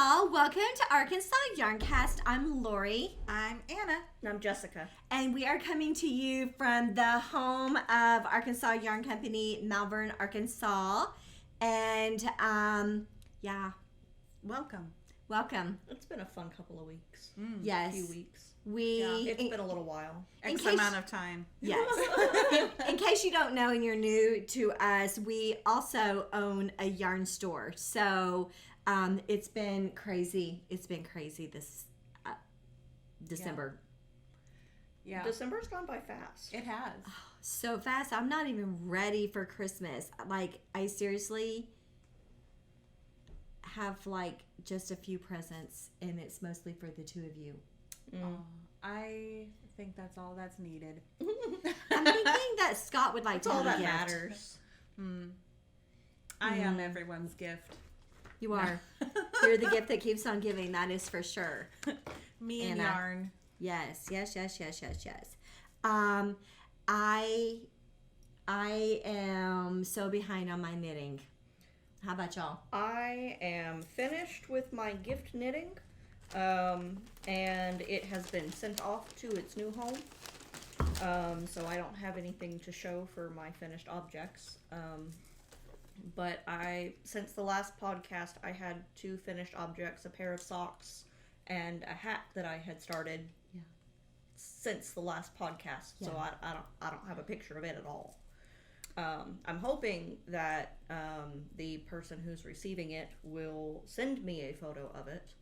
y'all. Welcome to ArkansasYarnCast. I'm Lori. I'm Anneh. And I'm Jessica. And we are coming to you from the home of Arkansas Yarn Company, Malvern, Arkansas. And, Welcome. welcome. It's been a fun couple of weeks. Yes. A few weeks. It's been a little while. Amount of time. Yes. in case you don't know and you're new to us, we also own a yarn store. So it's been crazy. It's been crazy this December. Yeah. December's gone by fast. It has. So fast. I'm not even ready for Christmas. Like, I seriously have just a few presents, and it's mostly for the two of you. I think that's all that's needed. I'm thinking that Scott would like That's to all have that a gift. matters. I am everyone's gift. You are. You're the gift that keeps on giving. That is for sure. Me and Anneh. yarn. Yes. I am so behind on my knitting. How about y'all? I am finished with my gift knitting, and it has been sent off to its new home. So I don't have anything to show for my finished objects. But since the last podcast, I had two finished objects, a pair of socks and a hat that I had started since the last podcast. Yeah. So I don't have a picture of it at all. I'm hoping that the person who's receiving it will send me a photo of it,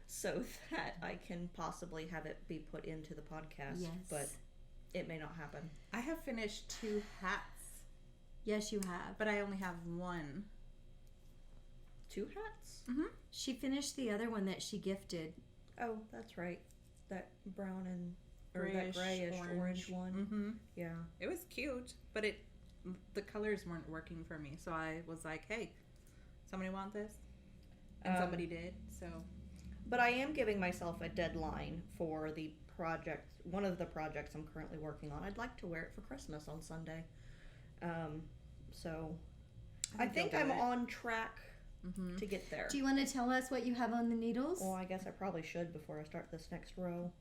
so that I can possibly have it be put into the podcast. Yes. But it may not happen. I have finished 2 hats, Yes, you have. but I only have one. 2 hats? She finished the other one that she gifted. Oh, that's right. That brown and Grayish, that grayish orange one. Mm-hmm. Yeah. It was cute, but the colors weren't working for me. So I was like, hey, somebody want this? And somebody did, so. But I am giving myself a deadline for the project. One of the projects I'm currently working on. I'd like to wear it for Christmas on Sunday. So I think I'm on track to get there. Do you want to tell us what you have on the needles? Well, I guess I probably should before I start this next row.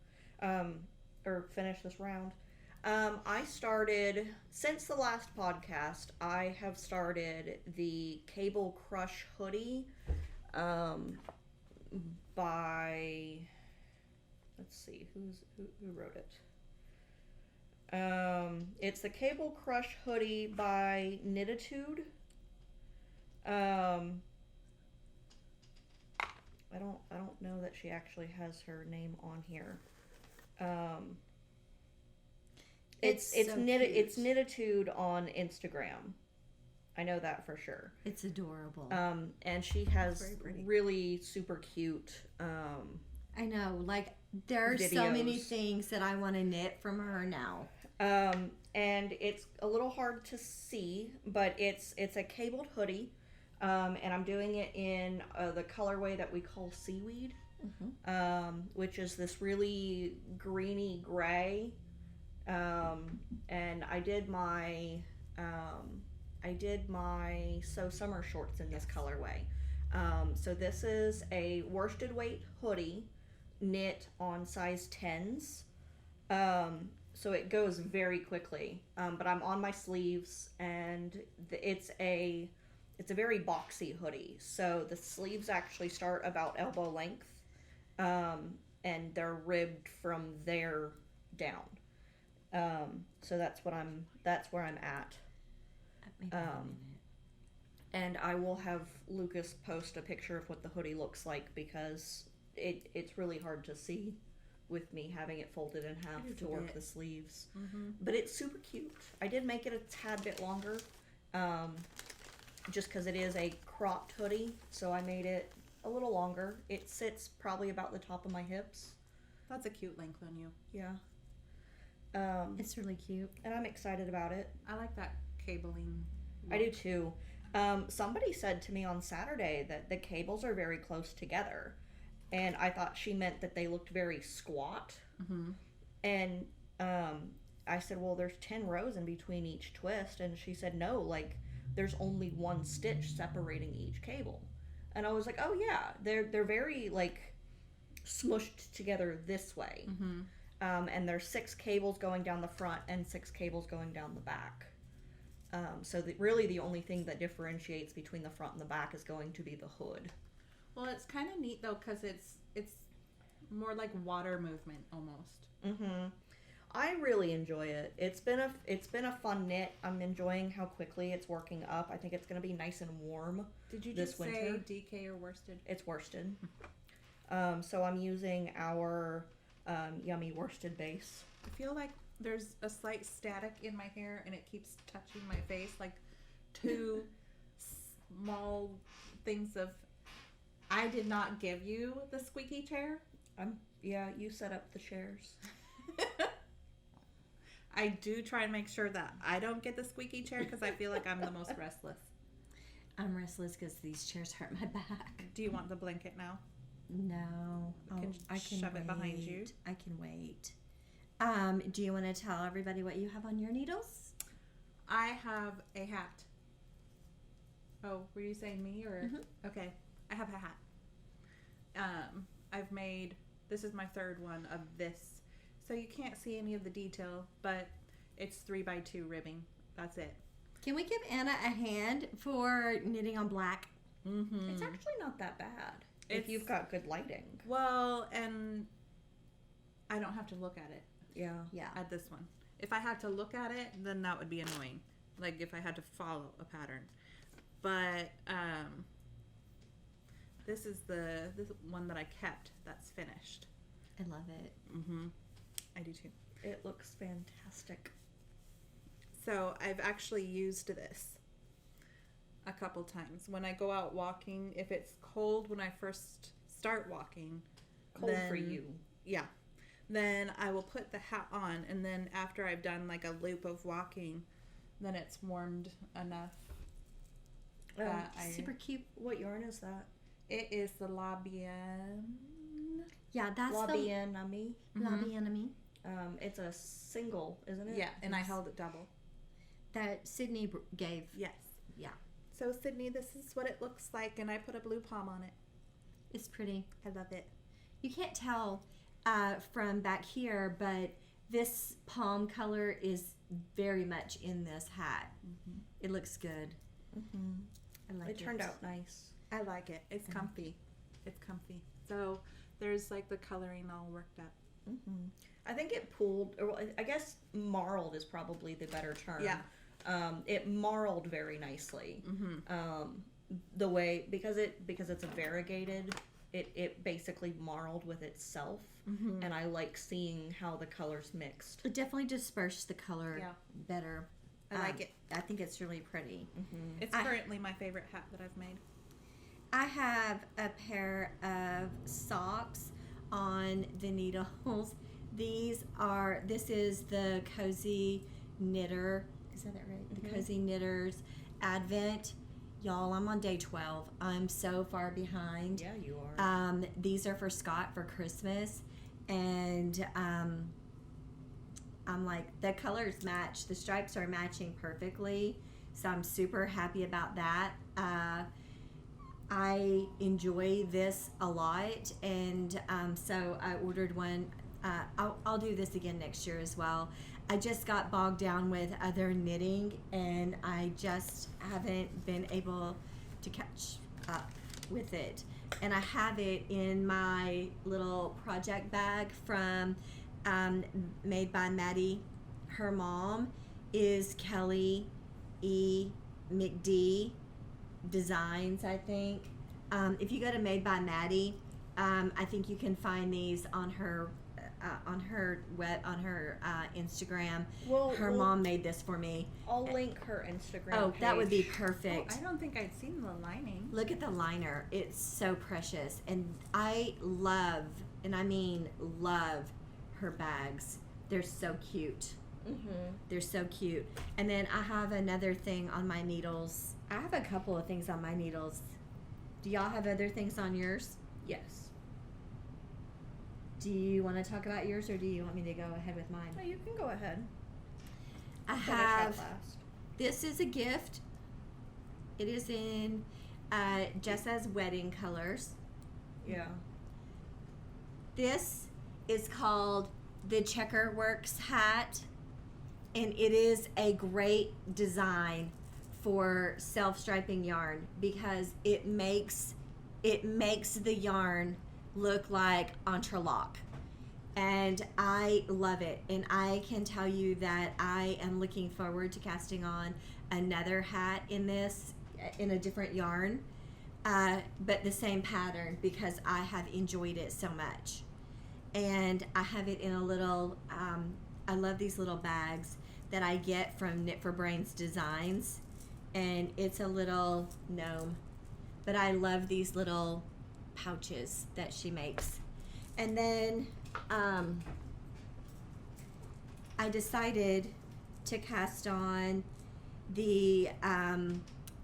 Or finish this round. I started, since the last podcast, I have started the Cable Crush hoodie by, let's see, who wrote it? It's the Cable Crush hoodie by Knitatude. I don't know that she actually has her name on here. It's Knitatude on Instagram. I know that for sure. It's adorable. And she has Very pretty. really super cute. I know. There are so videos. many things that I want to knit from her now. And it's a little hard to see, but it's a cabled hoodie. And I'm doing it in the colorway that we call seaweed. Which is this really greeny gray, and I did my So Summer shorts in this colorway. So this is a worsted weight hoodie knit on size 10s, so it goes very quickly, but I'm on my sleeves, and it's a very boxy hoodie, so the sleeves actually start about elbow length. And they're ribbed from there down. So that's where I'm at. And I will have Lukas post a picture of what the hoodie looks like, because it's really hard to see with me having it folded in half to work the sleeves. But it's super cute. I did make it a tad bit longer, just because it is a cropped hoodie, so I made it a little longer. It sits probably about the top of my hips. That's a cute length on you. Yeah. It's really cute. And I'm excited about it. I like that cabling look. I do too. Somebody said to me on Saturday that the cables are very close together, and I thought she meant that they looked very squat. And I said, well, there's 10 rows in between each twist, and she said, no, there's only one stitch separating each cable. And I was like, oh yeah, they're very like smushed together this way. And there's 6 cables going down the front and 6 cables going down the back. So really the only thing that differentiates between the front and the back is going to be the hood. Well, it's kind of neat though because it's more like water movement almost. I really enjoy it. It's been a fun knit. I'm enjoying how quickly it's working up. I think it's going to be nice and warm. Did you this just winter. say DK or worsted? It's worsted. So I'm using our Yummy worsted base. I feel like there's a slight static in my hair and it keeps touching my face, like 2 small things of, I did not give you the squeaky chair. Yeah, you set up the chairs. I do try and make sure that I don't get the squeaky chair because I feel like I'm the most restless. I'm restless because these chairs hurt my back. Do you want the blanket now? No. I can shove it behind you. I can wait. Do you want to tell everybody what you have on your needles? I have a hat. Oh, were you saying me or? Okay. I have a hat. I've made, this is my 3rd one of this. So you can't see any of the detail, but it's 3x2 ribbing. That's it. Can we give Anneh a hand for knitting on black? It's actually not that bad if you've got good lighting. Well, and I don't have to look at it. Yeah. At this one. If I had to look at it, then that would be annoying. Like if I had to follow a pattern. But this is this one that I kept that's finished. I love it. I do too. It looks fantastic. So I've actually used this a couple times. When I go out walking, if it's cold when I first start walking. Cold for you. Yeah. Then I will put the hat on, and then after I've done like a loop of walking, then it's warmed enough. Super cute. What yarn is that? It is the La Bien. Yeah, that's La the Bien Ami. La Bien. It's a single, isn't it? Yeah, and I held it double. That Sydney gave. Yes. Yeah. So Sydney, this is what it looks like, and I put a blue palm on it. It's pretty. I love it. You can't tell from back here, but this palm color is very much in this hat. It looks good. I like it. It turned out nice. I like it. It's comfy. It's comfy. So there's like the coloring all worked up. I think it pulled, or I guess marled is probably the better term. Yeah. It marled very nicely. The way, because it's a variegated, it basically marled with itself. And I like seeing how the colors mixed. It definitely dispersed the color better. I like it. I think it's really pretty. It's currently my favorite hat that I've made. I have a pair of socks on the needles. This is the Cozy Knitter. Is that right? The Cozy Knitters Advent. Y'all, I'm on day 12. I'm so far behind. Yeah, you are. These are for Scott for Christmas. And I'm like, the colors match. The stripes are matching perfectly. So I'm super happy about that. I enjoy this a lot. And so I ordered one. I'll do this again next year as well. I just got bogged down with other knitting, and I just haven't been able to catch up with it. And I have it in my little project bag from Made by Maddie. Her mom is Kelly E. McD Designs, I think. If you go to Made by Maddie, I think you can find these on her Instagram. Her mom made this for me. I'll link her Instagram page. That would be perfect. Oh, I don't think I'd seen the lining. Look at the liner. It's so precious. And I love, and I mean love, her bags. They're so cute. They're so cute. And then I have another thing on my needles. I have a couple of things on my needles. Do y'all have other things on yours? Yes. Do you want to talk about yours, or do you want me to go ahead with mine? No, you can go ahead. I have, this is a gift. It is in just as wedding colors. Yeah. This is called the Checkerworks hat, and it is a great design for self-striping yarn because it makes the yarn look like entrelac. And I love it, and I can tell you that I am looking forward to casting on another hat in this, in a different yarn, but the same pattern because I have enjoyed it so much. And I have it in a little, I love these little bags that I get from Knit for Brains Designs, and it's a little gnome, but I love these little pouches that she makes. And then I decided to cast on the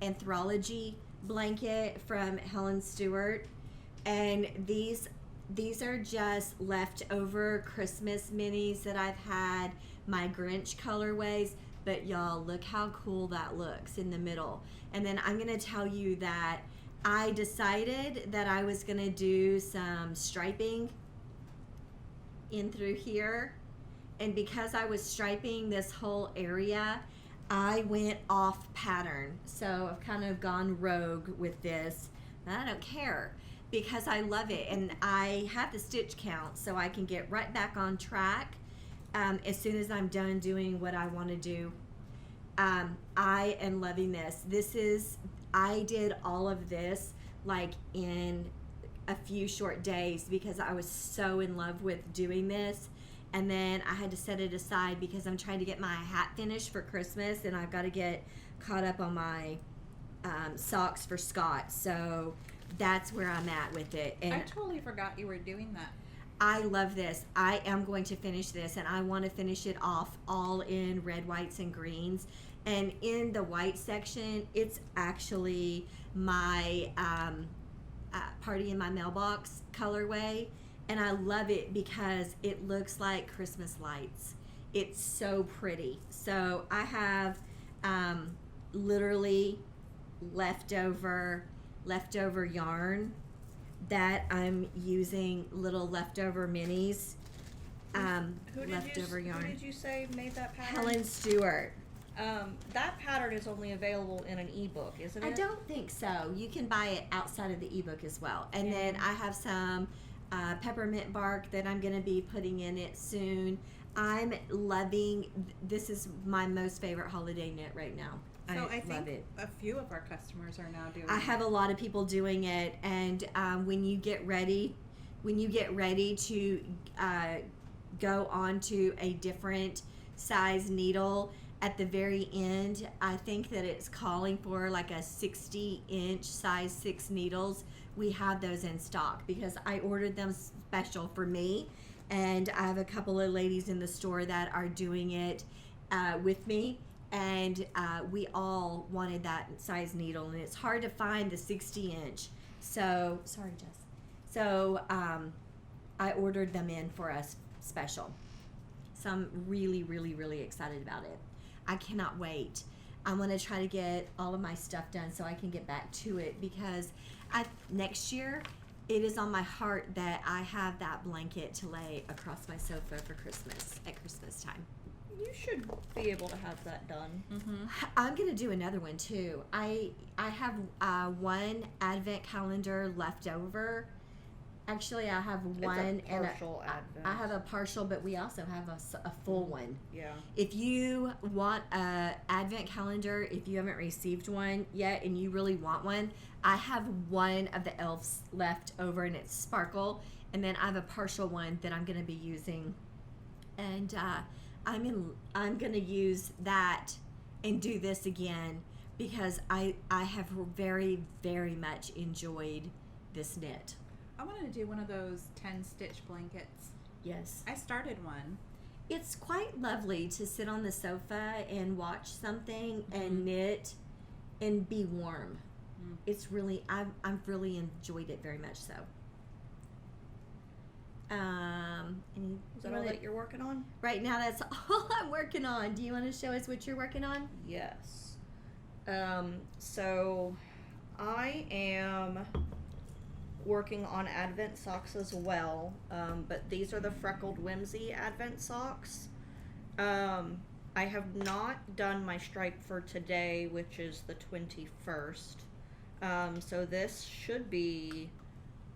anthology blanket from Helen Stewart, and these are just leftover Christmas minis that I've had, my Grinch colorways, but y'all, look how cool that looks in the middle. And then I'm gonna tell you that I decided that I was gonna do some striping in through here, and because I was striping this whole area, I went off pattern. So I've kind of gone rogue with this, and I don't care because I love it, and I have the stitch count so I can get right back on track as soon as I'm done doing what I want to do. I am loving this. I did all of this like in a few short days because I was so in love with doing this, and then I had to set it aside because I'm trying to get my hat finished for Christmas, and I've got to get caught up on my socks for Scott. So that's where I'm at with it. And I totally forgot you were doing that. I love this. I am going to finish this, and I want to finish it off all in red, whites, and greens. And in the white section, it's actually my Party in My Mailbox colorway, and I love it because it looks like Christmas lights. It's so pretty. So I have literally leftover yarn that I'm using, little leftover minis. Who did you say made that pattern? Helen Stewart. That pattern is only available in an ebook, isn't it? I don't think so. You can buy it outside of the ebook as well. And then I have some peppermint bark that I'm going to be putting in it soon. I'm loving, this is my most favorite holiday knit right now. So I love think it. a few of our customers are now doing I have a lot of people doing it, and when you get ready to go on to a different size needle, at the very end, I think that it's calling for like a 60-inch size 6 needles. We have those in stock because I ordered them special for me, and I have a couple of ladies in the store that are doing it with me, and we all wanted that size needle, and it's hard to find the 60-inch. So, sorry, Jess. So I ordered them in for us special. So I'm really, really, really excited about it. I cannot wait. I'm going to try to get all of my stuff done so I can get back to it because next year it is on my heart that I have that blanket to lay across my sofa for Christmas at Christmas time. You should be able to have that done. Mm-hmm. I'm going to do another one too. I have one advent calendar left over. Actually, I have one It's a partial advent. I have a partial, but we also have a full one. Yeah. If you want a advent calendar, if you haven't received one yet and you really want one, I have one of the elves left over, and it's sparkle, and then I have a partial one that I'm going to be using, and I'm going to use that and do this again because I have very, very much enjoyed this knit. I wanted to do one of those 10-stitch blankets. Yes. I started one. It's quite lovely to sit on the sofa and watch something and knit and be warm. Mm. It's really, I've really enjoyed it very much so. Is that all that you're working on? Right now, that's all I'm working on. Do you want to show us what you're working on? Yes. So I am working on Advent socks as well, but these are the Freckled Whimsy Advent socks. I have not done my stripe for today, which is the 21st. So this should be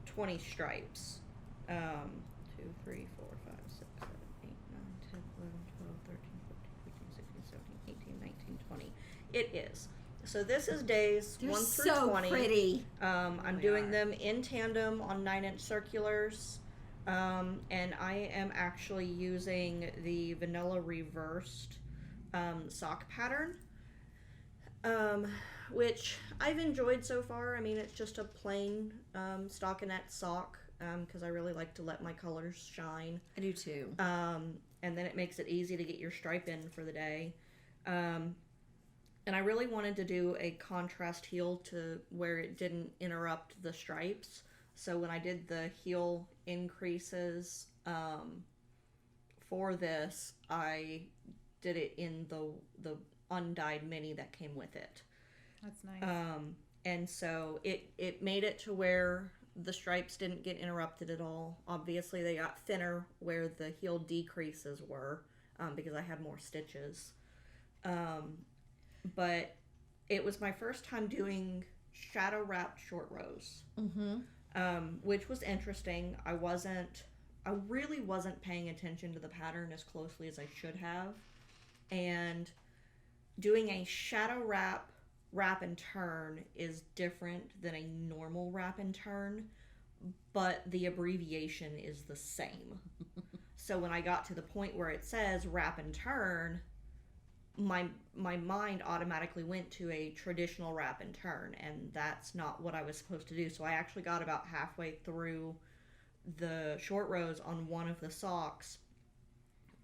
20 stripes. 2, 3, 4, 5, 6, 7, 8, 9, 10, 11, 12, 13, 14, 15, 16, 17, 18, 19, 20. It is. So this is days They're 1 through so 20. Pretty. I'm doing them in tandem on 9-inch circulars. And I am actually using the vanilla reversed sock pattern, which I've enjoyed so far. I mean, it's just a plain stockinette sock because I really like to let my colors shine. I do too. And then it makes it easy to get your stripe in for the day. And I really wanted to do a contrast heel to where it didn't interrupt the stripes. So when I did the heel increases for this, I did it in the undyed mini that came with it. That's nice. And so it made it to where the stripes didn't get interrupted at all. Obviously, they got thinner where the heel decreases were because I had more stitches. But it was my first time doing shadow wrapped short rows, which was interesting. I really wasn't paying attention to the pattern as closely as I should have. And doing a shadow wrap and turn is different than a normal wrap and turn, but the abbreviation is the same. So when I got to the point where it says wrap and turn, my mind automatically went to a traditional wrap and turn, and that's not what I was supposed to do. So I actually got about halfway through the short rows on one of the socks,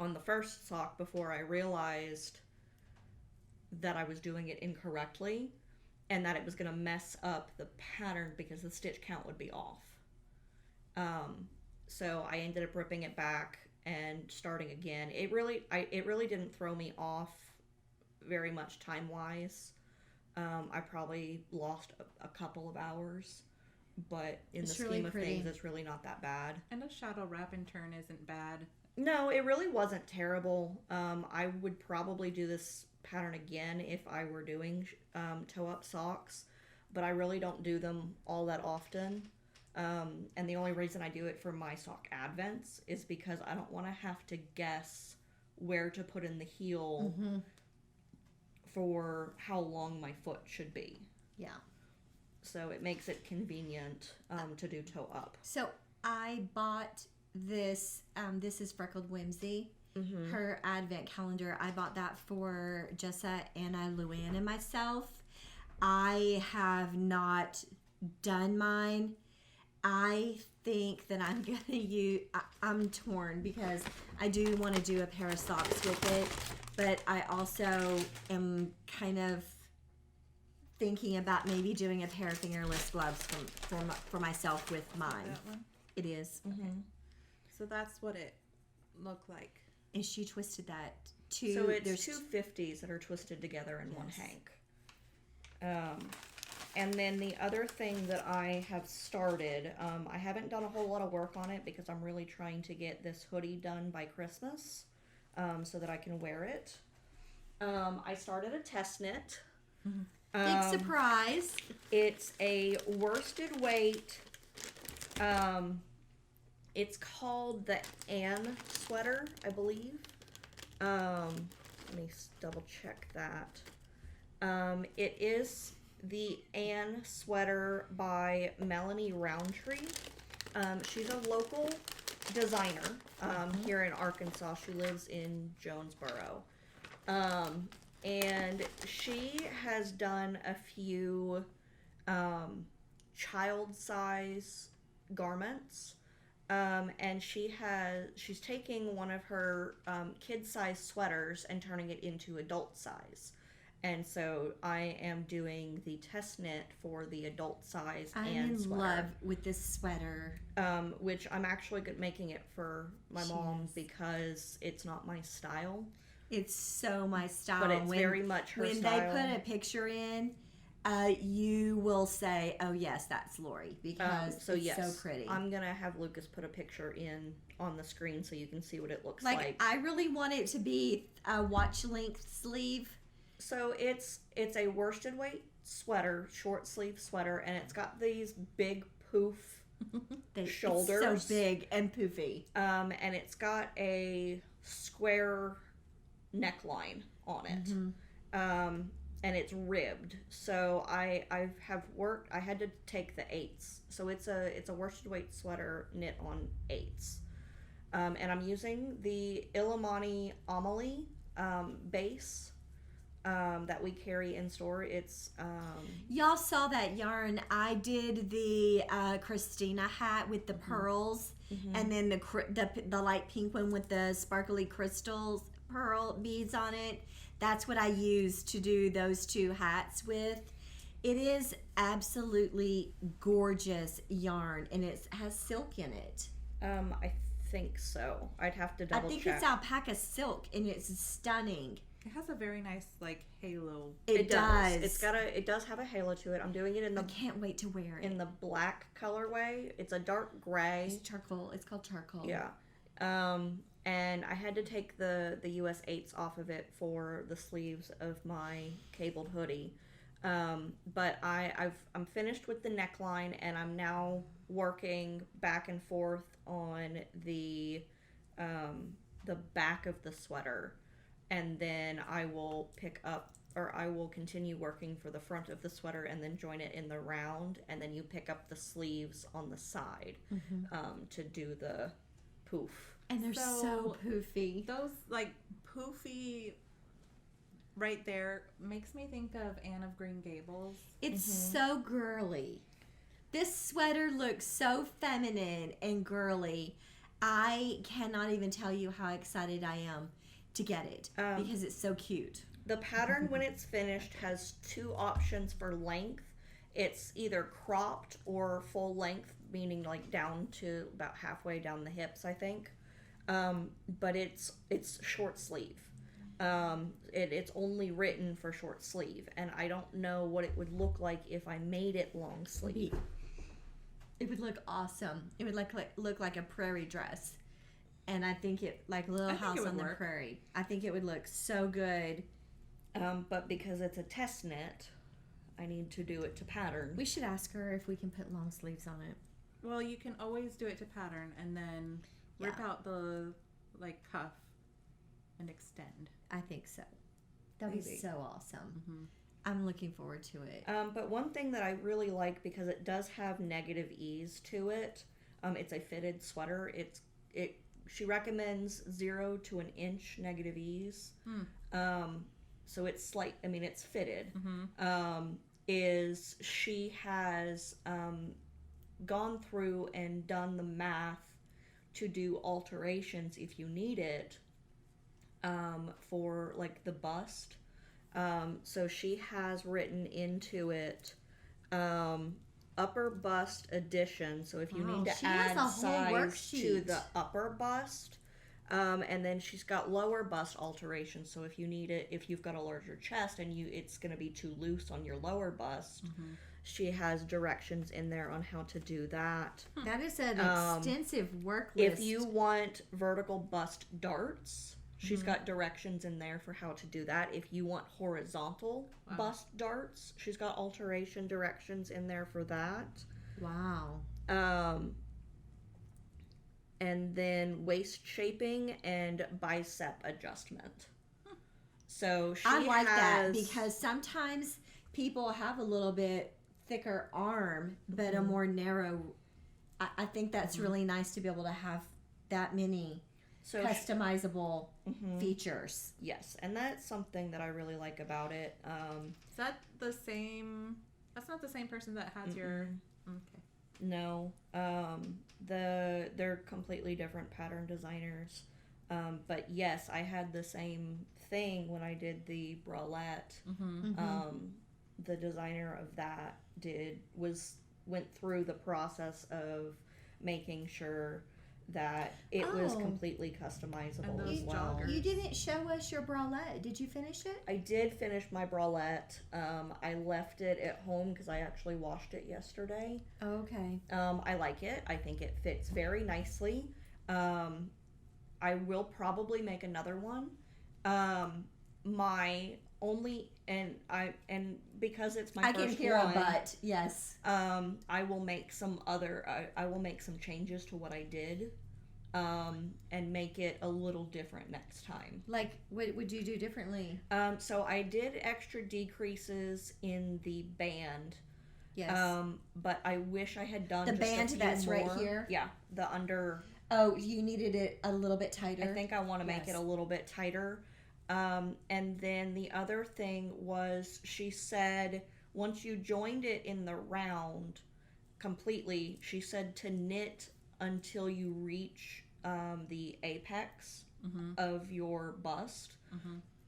on the first sock, before I realized that I was doing it incorrectly and that it was going to mess up the pattern because the stitch count would be off. So I ended up ripping it back and starting again. It really didn't throw me off very much time-wise. I probably lost a couple of hours, but in the scheme of things, it's really not that bad. And a shadow wrap and turn isn't bad. No, it really wasn't terrible. I would probably do this pattern again if I were doing toe-up socks, but I really don't do them all that often. And the only reason I do it for my sock advents is because I don't want to have to guess where to put in the heel for how long my foot should be. Yeah. So it makes it convenient to do toe up. So I bought this. This is Freckled Whimsy. Her advent calendar. I bought that for Jessa, Anneh, Luann, and myself. I have not done mine. I think that I'm going to use... I'm torn because I do want to do a pair of socks with it, but I also am kind of thinking about maybe doing a pair of fingerless gloves for myself with mine. That one? It is. Okay. So that's what it looked like. And she twisted that So it's two 50s that are twisted together in one hank. And then the other thing that I have started, I haven't done a whole lot of work on it because I'm really trying to get this hoodie done by Christmas so that I can wear it. I started a test knit. Big surprise. It's a worsted weight. It's called the Anneh sweater, I believe. Let me double check that. It is the Anneh sweater by Melanie Roundtree. She's a local designer here in Arkansas. She lives in Jonesboro. And she has done a few child size garments. And she's taking one of her kid size sweaters and turning it into adult size. And so I am doing the test knit for the adult size I'm and in sweater. love with this sweater. Which I'm actually making it for my mom because it's not my style. It's so my style. But it's very much her when style. When they put a picture in, you will say, "Oh yes, that's Lori," because it's so pretty. I'm gonna have Lukas put a picture in on the screen so you can see what it looks like. like. I really want it to be a watch length sleeve. So it's a worsted weight sweater, short sleeve sweater, and it's got these big poof shoulders, it's so big and poofy. And it's got a square neckline on it. And it's ribbed. So I had to take the 8s. So it's a worsted weight sweater knit on 8s. And I'm using the Illimani Amelie base that we carry in store. It's y'all saw that yarn. I did the Christina hat with the pearls, and then the light pink one with the sparkly crystals, pearl beads on it. That's what I used to do those 2 hats with. It is absolutely gorgeous yarn, and it has silk in it. I think so. I'd have to double check. I think it's alpaca silk, and it's stunning. It has a very nice halo. It does. It does have a halo to it. I'm doing it in the. I can't wait to wear it in the black colorway. It's a dark gray. It's charcoal. It's called charcoal. Yeah. And I had to take the US 8s off of it for the sleeves of my cabled hoodie. But I'm finished with the neckline, and I'm now working back and forth on the back of the sweater, and then I will continue working for the front of the sweater and then join it in the round, and then you pick up the sleeves on the side to do the poof. And they're so poofy. Those poofy right there makes me think of Anne of Green Gables. It's so girly. This sweater looks so feminine and girly. I cannot even tell you how excited I am to get it because it's so cute. The pattern, when it's finished, has 2 options for length. It's either cropped or full length, meaning down to about halfway down the hips, I think. But it's short sleeve. It's only written for short sleeve, and I don't know what it would look like if I made it long sleeve. It would look awesome. It would look like a prairie dress, and I think it Little House on the Prairie. I think it would look so good. But because it's a test knit, I need to do it to pattern. We should ask her if we can put long sleeves on it. Well, you can always do it to pattern and then rip out the cuff and extend. I think so. That would be so awesome. I'm looking forward to it. But one thing that I really like, because it does have negative ease to it, it's a fitted sweater. She recommends 0 to an inch negative ease. So it's it's fitted. She has gone through and done the math to do alterations if you need it for the bust. So she has written into it upper bust addition. So if you need to add size to the upper bust, and then she's got lower bust alterations. So if you need it, if you've got a larger chest and it's going to be too loose on your lower bust, she has directions in there on how to do that. That is an extensive work list. If you want vertical bust darts, she's got directions in there for how to do that. If you want horizontal bust darts, she's got alteration directions in there for that. Wow. And then waist shaping and bicep adjustment. So I like that because sometimes people have a little bit thicker arm, but a more narrow. I think that's really nice to be able to have that many customizable features. Yes, and that's something that I really like about it. Is that the same? That's not the same person that has your. Okay. No, they're completely different pattern designers. But yes, I had the same thing when I did the bralette. The designer of that went through the process of making sure that it was Oh. completely customizable And as those well. joggers. You didn't show us your bralette. Did you finish it? I did finish my bralette. I left it at home because I actually washed it yesterday. Okay. I like it. I think it fits very nicely. I will probably make another one. My only and because it's my I first can hear one, a but. Yes. I will make some other. I will make some changes to what I did, and make it a little different next time. Like, what would you do differently? So I did extra decreases in the band. Yes. But I wish I had done The just a band few that's right more. here? Yeah, the under. Oh, you needed it a little bit tighter. I think I want to make Yes. it a little bit tighter. And then the other thing was, she said once you joined it in the round completely, she said to knit until you reach the apex of your bust.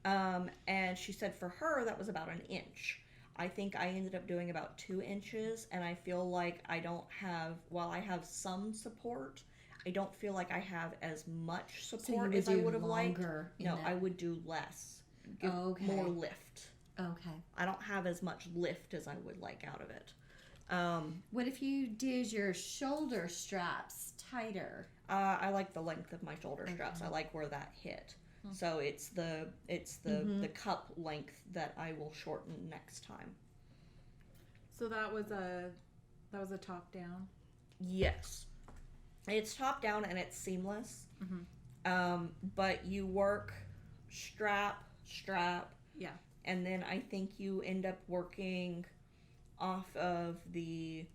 And she said for her that was about an inch. I think I ended up doing about 2 inches, and I feel like I don't have, while I have some support, I don't feel like I have as much support as I would have liked. No, I would do less. Give more lift. Okay. I don't have as much lift as I would like out of it. What if you did your shoulder straps tighter? I like the length of my shoulder straps. I like where that hit. So it's the cup length that I will shorten next time. So that was a top down. Yes, it's top down and it's seamless. But you work strap, Yeah. and then I think you end up working off of the.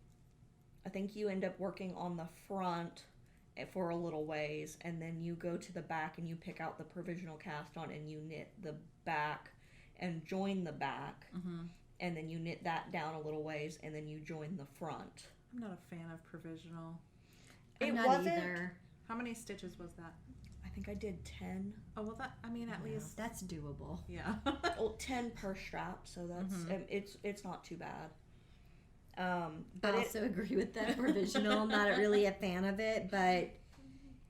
I think you end up working on the front for a little ways, and then you go to the back and you pick out the provisional cast on and you knit the back and join the back, and then you knit that down a little ways and then you join the front. I'm not a fan of provisional. I'm It not wasn't. either. How many stitches was that? I think I did 10. Oh, well, that, I mean, at least. That's doable. Yeah. Well, 10 per strap, so that's it's not too bad. But I also agree with that provisional. Not really a fan of it, but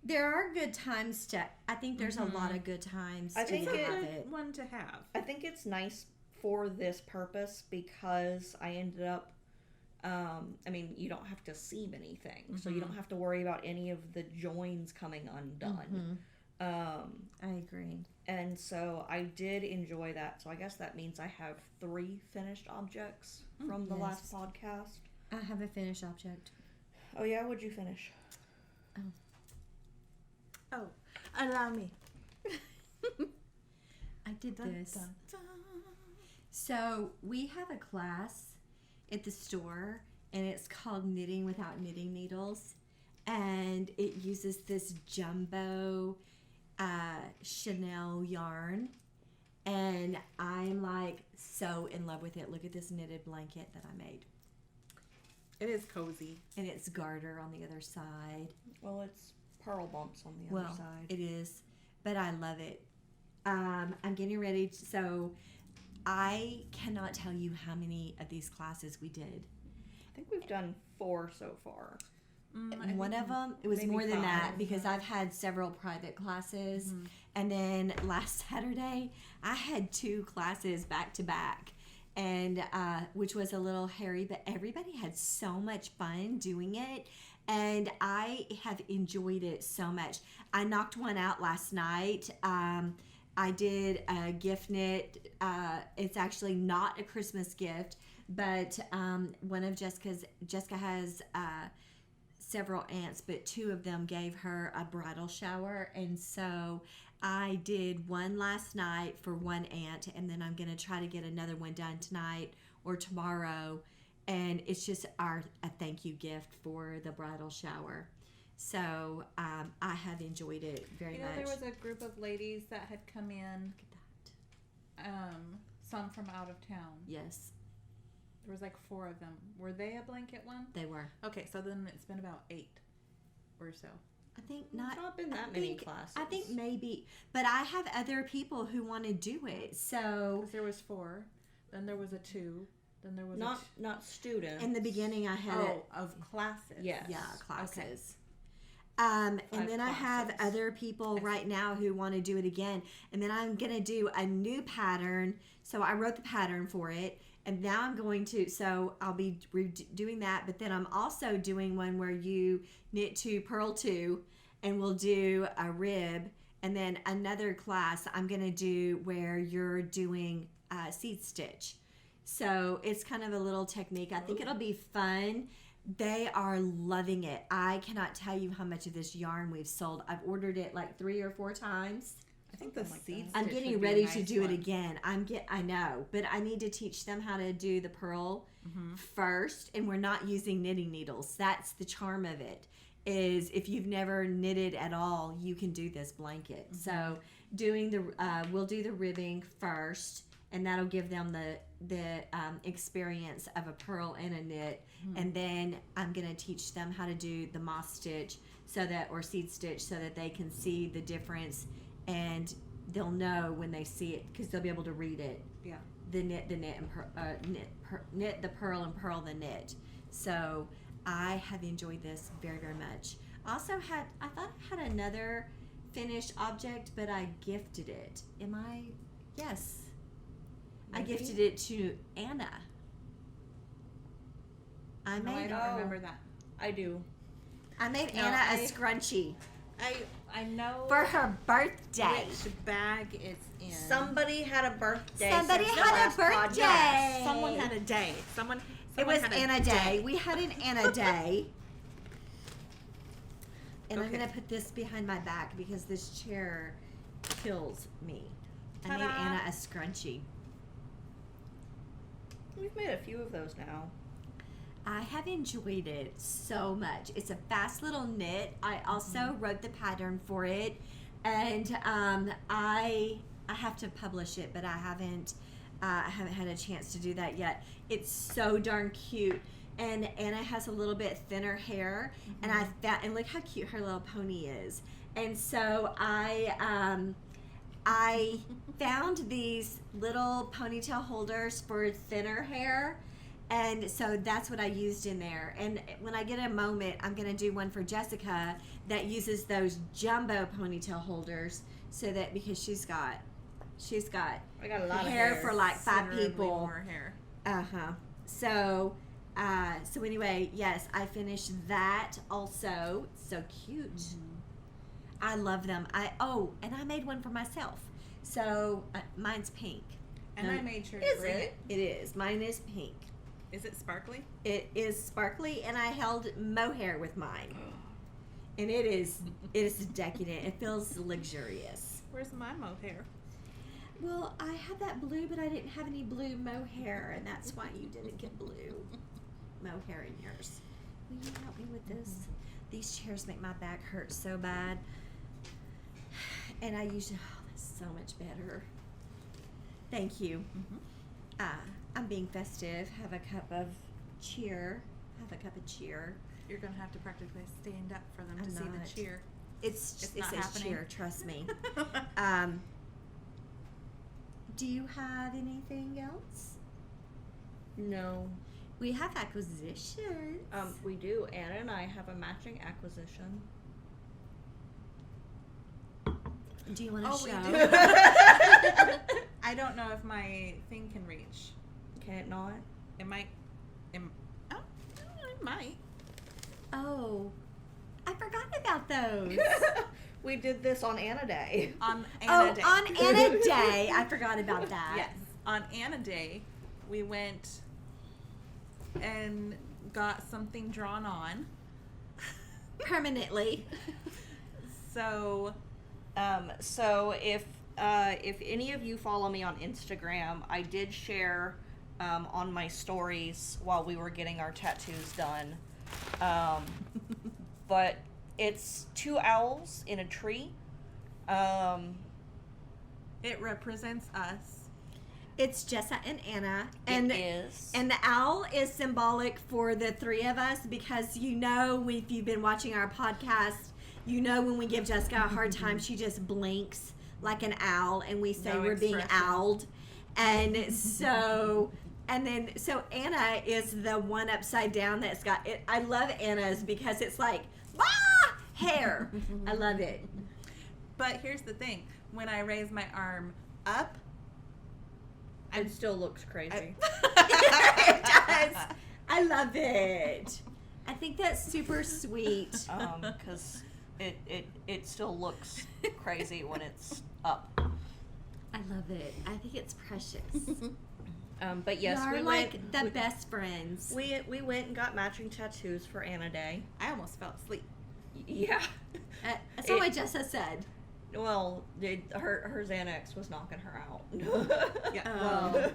there are good times to. I think there's a lot of good times I to think have It's a it. good one to have. I think it's nice for this purpose because I ended up. I mean, you don't have to seam anything, so you don't have to worry about any of the joins coming undone. I agree. And so I did enjoy that. So I guess that means I have 3 finished objects from the last podcast. I have a finished object. Oh yeah, what'd you finish? Oh, allow me. I did this. Dun, dun. So we have a class at the store, and it's called Knitting Without Knitting Needles, and it uses this jumbo Chanel yarn, and I'm like so in love with it. Look at this knitted blanket that I made, It is cozy. and it's garter on the other side. Well, it's pearl bumps on the other side. It is, but I love it. I'm getting ready, so I cannot tell you how many of these classes we did. I think we've done 4 so far. One of them, it was maybe more than that 5. because I've had several private classes. And then last Saturday, I had 2 classes back to back, and which was a little hairy, but everybody had so much fun doing it. And I have enjoyed it so much. I knocked one out last night. I did a gift knit. It's actually not a Christmas gift, but one of Jessica has several aunts, but 2 of them gave her a bridal shower. And so I did one last night for one aunt, and then I'm going to try to get another one done tonight or tomorrow. And it's just a thank you gift for the bridal shower. So I have enjoyed it very much. There was a group of ladies that had come in, Look at that. some from out of town. Yes, There was like 4 of them. Were they a blanket one? they were. Okay, so then it's been about 8 or so. I think It's not been that many classes. I think maybe, but I have other people who want to do it. So 'Cause there was 4, then there was a 2, then there was not students. in the beginning, I had of classes. Yes. classes. And 5 then I have classes. other people right now who want to do it again. And then I'm going to do a new pattern. So I wrote the pattern for it. And now I'm going to, so I'll be doing that. But then I'm also doing one where you knit 2, purl 2, and we'll do a rib. And then another class I'm going to do where you're doing seed stitch. So it's kind of a little technique. I think it'll be fun. They are loving it. I cannot tell you how much of this yarn we've sold. I've ordered it like 3 or 4 times. I think the Something like seed that. I'm stitch getting would be a ready to nice do one. it again. I know, but I need to teach them how to do the purl first, and we're not using knitting needles. That's the charm of it. Is if you've never knitted at all, you can do this blanket. So doing the we'll do the ribbing first, and that'll give them the experience of a purl and a knit, and then I'm gonna teach them how to do the moss stitch or seed stitch so that they can see the difference, and they'll know when they see it because they'll be able to read it. Yeah. The knit, and knit the purl, and purl the knit. So I have enjoyed this very, very much. I thought I had another finished object, but I gifted it. Yes. I Maybe. gifted it to Anneh. I No, I made don't remember that. I do. Anneh No, a scrunchie I know for her birthday. which bag it's in. Somebody had a birthday. Somebody since the had a last birthday. podcast. Someone had a day. Someone It was had a Anneh Day. We had an Anneh Day. And I'm Okay. going to put this behind my back because this chair kills me. I made Ta-da. Anneh a scrunchie. We've made a few of those now. I have enjoyed it so much. It's a fast little knit. I also wrote the pattern for it, and I have to publish it, but I haven't had a chance to do that yet. It's so darn cute, and Anneh has a little bit thinner hair, and look how cute her little pony is. And so I found these little ponytail holders for thinner hair. And so that's what I used in there. And when I get a moment, I'm going to do one for Jessica that uses those jumbo ponytail holders, so that because she's got I got a lot of hair hair. for like 5 considerably people. more hair. So anyway, yes, I finished that also. So cute. I love them. And I made one for myself. So mine's pink. And No. I made sure to Is bring it? It is. Mine is pink. Is it sparkly? It is sparkly, and I held mohair with mine, and it is decadent. It feels luxurious. Where's my mohair? Well, I had that blue, but I didn't have any blue mohair, and that's why you didn't get blue mohair in yours. Will you help me with this? These chairs make my back hurt so bad, and I usually that's so much better. Thank you. I'm being festive. Have a cup of cheer. You're gonna have to practically stand up for them to I'm see not. the cheer. It's It's not a happening. cheer, trust me. Do you have anything else? No. We have acquisitions. We do. Anna and I have a matching acquisition. Do you want to Oh, show? we do. I don't know if my thing can reach. Can it not? It might. It might. Oh, I forgot about those. We did this on Anna Day. On Oh, Anneh Day. on Anneh Day, I forgot about that. Yes. On Anneh Day, we went and got something drawn on. Permanently. So So if any of you follow me on Instagram, I did share on my stories while we were getting our tattoos done. But it's 2 owls in a tree. it represents us. It's Jessa and Anna. It is. And the owl is symbolic for the 3 of us because if you've been watching our podcast, when we give Jessica a hard time, she just blinks like an owl, and we say No we're being expression. owled. And so Anna is the one upside down that's got it. I love Anna's because it's like, hair. I love it. But here's the thing. When I raise my arm up, It still looks crazy. It does. I love it. I think that's super sweet. Because it still looks crazy when it's up. I love it. I think it's precious. But yes, You're we like went. the best friends. We went and got matching tattoos for Anneh Day. I almost fell asleep. Yeah. That's not what Jessa said. Well, her Xanax was knocking her out. Yeah. Oh. Well,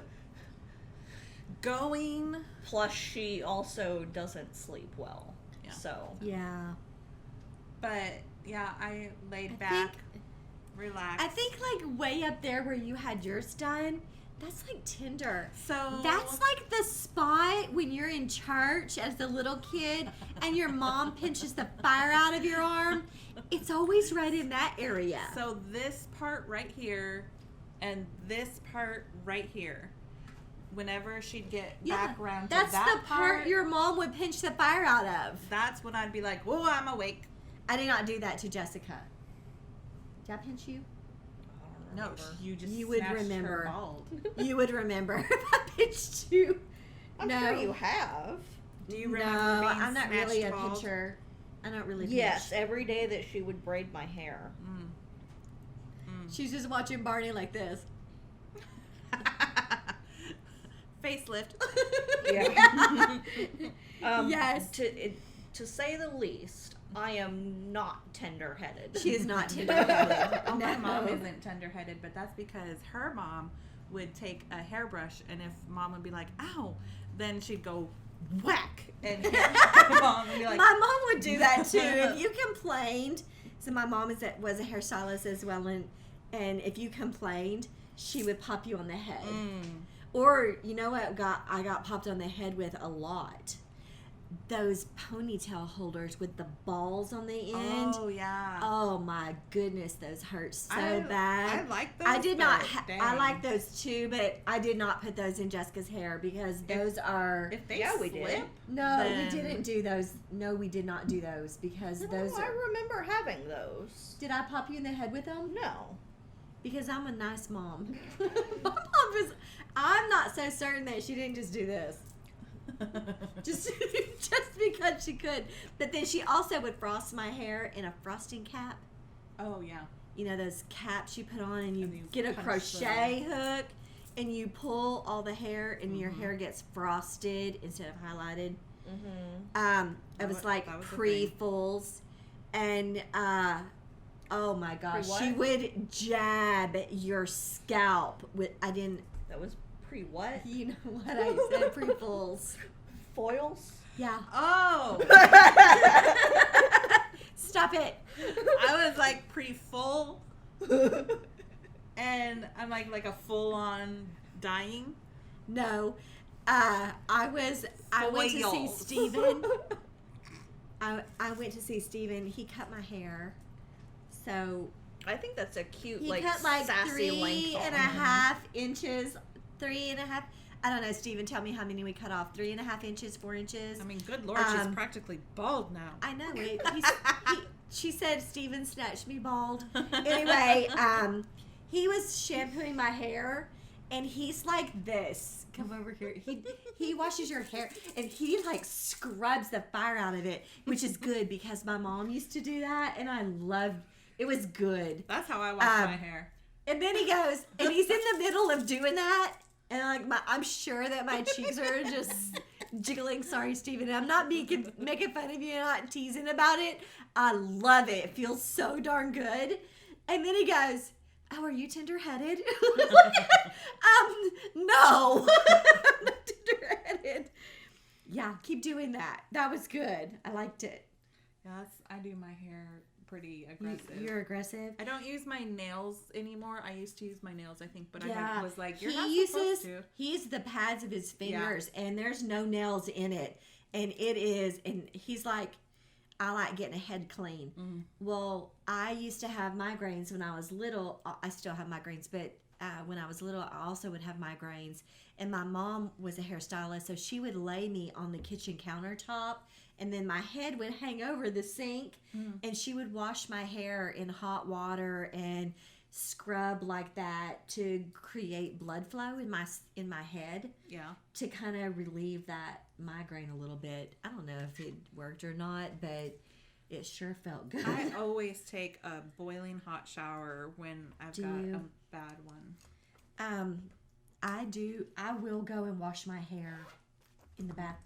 going. Plus, she also doesn't sleep well. Yeah. So. Yeah. But yeah, I laid back, relaxed. I think like way up there where you had yours done, that's like Tinder. So That's like the spot when you're in church as a little kid and your mom pinches the fire out of your arm. It's always right in that area. So this part right here, and this part right here. Whenever she'd get back around to that's that the part your mom would pinch the fire out of. That's when I'd be like, "Whoa, I'm awake." I did not do that to Jessica. Did I pinch you? No, you just You would smashed remember. her bald. You would remember if I pinched you. I'm No. sure you have. Do you remember No, being I'm not really a smashed bald? pincher. I don't really pinch. Yes, every day that she would braid my hair. She's just watching Barney like this. Facelift. Yeah. Yes. To say the least, I am not tender-headed. She is not tender-headed. Oh, my No. mom isn't tender-headed, but that's because her mom would take a hairbrush, and if mom would be like, "Ow," then she'd go whack, and mom would be like, My mom would do that too. If you complained, so my mom was a hairstylist as well, and if you complained, she would pop you on the head. Or you know what I got popped on the head with a lot? Those ponytail holders with the balls on the end. "Oh yeah." Oh my goodness, those hurt so I bad. like those. I did not. but I dang. like those too, but I did not put those in Jessica's hair because those are. If they Yeah, we slip, did. No, then- we didn't do those. No, we did not do those because those I are. remember having those. Did I pop you in the head with them? No. Because I'm a nice mom. My mom was. I'm not so certain that she didn't just do this. Just because she could. But then she also would frost my hair in a frosting cap. Oh yeah. You know those caps you put on and you And you get a punch crochet hook and you pull all the hair and your hair gets frosted instead of highlighted. It was like that was a thing. pre-fulls and oh my gosh, Pre-what? she would jab your scalp with That was pre-what? you know what I said, pre-fulls. Foils? Yeah. Oh. Stop it. I was like pre-full, and I'm like a full-on dying. No. I went to see Foils. Stephan. I went to see Stephan. He cut my hair. So I think that's a cute, he like, cut like sassy 3.5 inches. 3.5. I don't know, Stephan, tell me how many we cut off. 3.5 inches, 4 inches. I mean, good Lord, she's practically bald now. I know it. She said Stephan snatched me bald. Anyway, he was shampooing my hair, and he's like this. Come over here. He washes your hair, and he like scrubs the fire out of it, which is good because my mom used to do that, and I loved. It was good. That's how I wash my hair. And then he goes, and he's in the middle of doing that, and like I'm sure that my cheeks are just jiggling. Sorry, Stephan. I'm not making fun of you, not teasing about it. I love it. It feels so darn good. And then he goes, "Oh, are you tender-headed?" No, I'm not tender-headed. Yeah, keep doing that. That was good. I liked it. Yeah, I do my hair pretty aggressive. You're aggressive. I don't use my nails anymore. I used to use my nails, I think, but Yeah. I was like, "You're not supposed to." He uses the pads of his fingers, and there's no nails in it, and he's like, "I like getting a head clean." Well, I used to have migraines when I was little. I still have migraines, but when I was little, I also would have migraines. And my mom was a hairstylist, so she would lay me on the kitchen countertop, and then my head would hang over the sink, and she would wash my hair in hot water and scrub like that to create blood flow in my head. Yeah. To kind of relieve that migraine a little bit. I don't know if it worked or not, but it sure felt good. I always take a boiling hot shower when I've got a bad one. I do. I will go and wash my hair in the bath,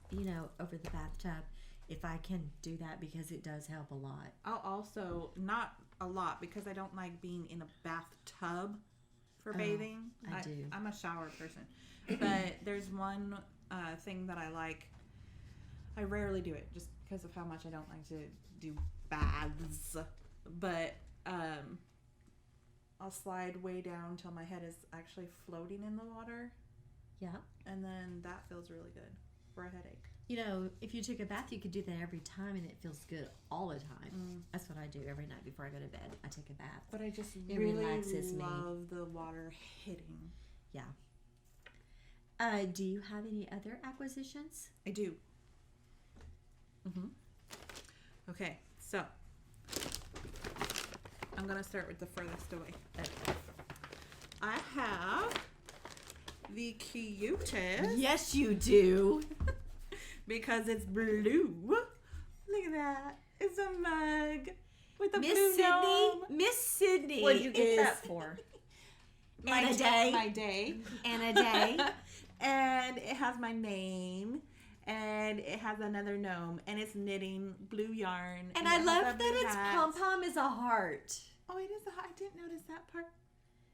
over the bathtub if I can do that, because it does help a lot. I'll also, not a lot, because I don't like being in a bathtub for bathing. I do. I'm a shower person. But there's one thing that I like. I rarely do it just because of how much I don't like to do baths. But I'll slide way down till my head is actually floating in the water. Yeah. And then that feels really good for a headache. If you took a bath, you could do that every time, and it feels good all the time. That's what I do every night before I go to bed. I take a bath. But I just It really relaxes me. love the water hitting. Yeah. Do you have any other acquisitions? I do. Okay, so I'm gonna start with the furthest away. I have the cutest, Yes, you do. because it's blue. Look at that. It's a mug with a Miss blue Sydney. gnome. Miss Sydney. What did you get that for? Anneh Day. My day. Anneh Day. And it has my name. And it has another gnome. And it's knitting blue yarn. And it I has love a that blue its hat. pom-pom is a heart. Oh, it is. I didn't notice that part.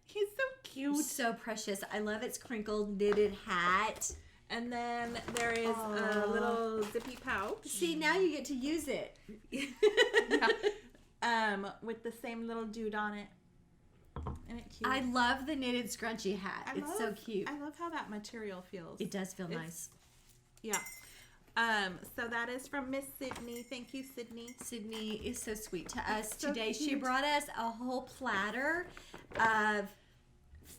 He's so cute. So precious. I love its crinkled knitted hat. And then there is a little zippy pouch. See, now you get to use it. With the same little dude on it. Isn't it cute? I love the knitted scrunchy hat. It's so cute. I love how that material feels. It does feel nice. Yeah. So that is from Miss Sydney. Thank you, Sydney. Sydney is so sweet to us So today. She cute. brought us a whole platter of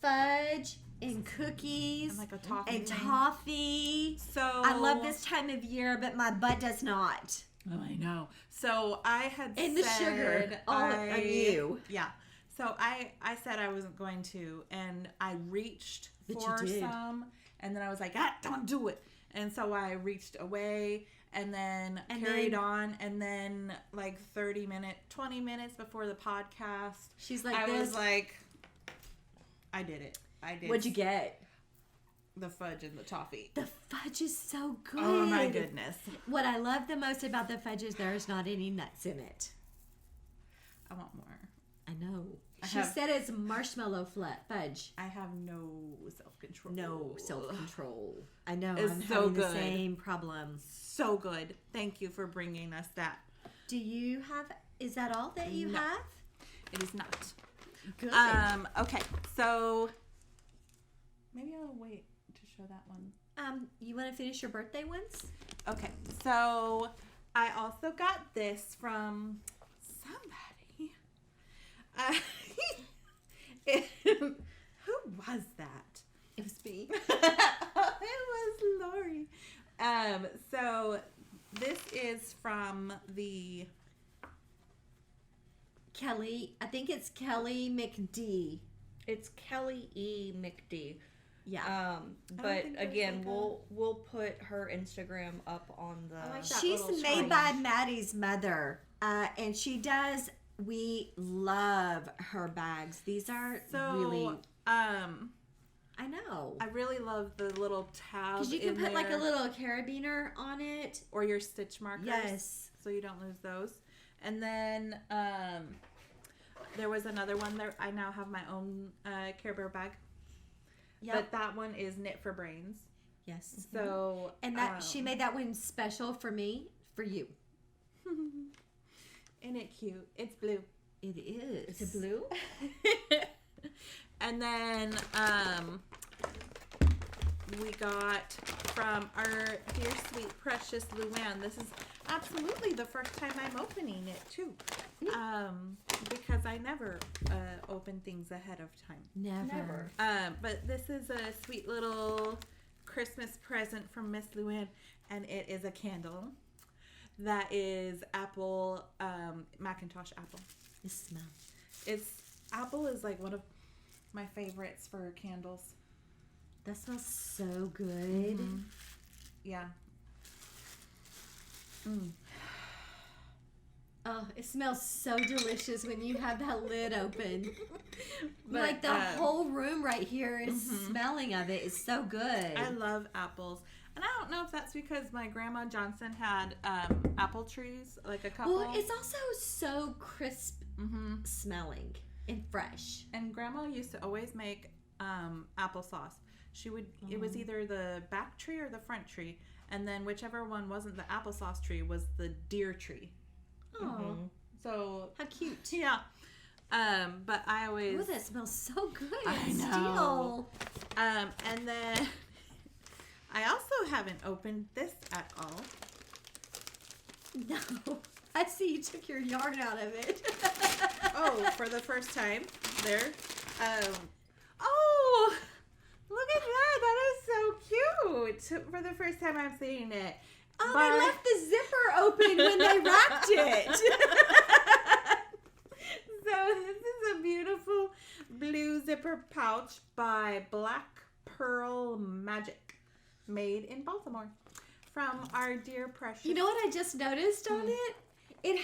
fudge and cookies And like a toffee and thing. toffee. So I love this time of year, but my butt does not. Oh, I know. So I had And the said sugar all on you. Yeah. So I said I wasn't going to, and I reached But you for did. some, and then I was like, don't do it. And so I reached away, and then carried on, and then like 20 minutes before the podcast, She's like, I this. was like, I did it. I did. What'd you get? The fudge and the toffee. The fudge is so good. Oh my goodness. What I love the most about the fudge is there's not any nuts in it. I want more. I know. I She have- said it's marshmallow fudge. I have no self-control. No self-control. I know. It's I'm so having the good. same problem. So good. Thank you for bringing us that. Do you have? Is that all that you No. have? It is not. Good. Okay, so maybe I'll wait to show that one. You want to finish your birthday ones? Okay, so I also got this from somebody. Who was that? It was me. It was Lori. So this is from the Kelly. I think it's Kelly McD. It's Kelly E. McD. Yeah. But think there's again, like a- we'll put her Instagram up on the. I like that She's little made screen. by Maddie's mother, and she does. We love her bags. These are So really. I know. really love the little tab. Because you can in put like a there, little carabiner on it. or your stitch markers. Yes. So you don't lose those. And then there was another one there. I now have my own Care Bear bag. Yep. But that one is Knit for Brains. Yes. So And that she made that one special for me, for you. Isn't it cute? It's blue. It is. Is it blue? And then we got from our dear sweet precious Luann. This is absolutely the first time I'm opening it too. Because I never open things ahead of time. Never. But this is a sweet little Christmas present from Miss Luann, and it is a candle that is apple, Macintosh apple. It smells. Apple is like one of my favorites for candles. That smells so good. Mm-hmm. Yeah. Mm. Oh, it smells so delicious when you have that lid open. But, like the whole room right here is smelling of it. It's so good. I love apples. And I don't know if that's because my grandma Johnson had apple trees, like a couple. Well, it's also so crisp smelling and fresh. And grandma used to always make applesauce. She would. It was either the back tree or the front tree, and then whichever one wasn't the applesauce tree was the deer tree. Oh, so how cute! Yeah. But I always. Oh, that smells so good. I know. And then I also haven't opened this at all. No, I see you took your yarn out of it. Oh, for the first time. There. Oh, look at that. That is so cute. For the first time I'm seeing it. Oh, they left the zipper open when they wrapped it. So this is a beautiful blue zipper pouch by Black Pearl Magic, made in Baltimore, from our dear precious. You know what I just noticed on it? It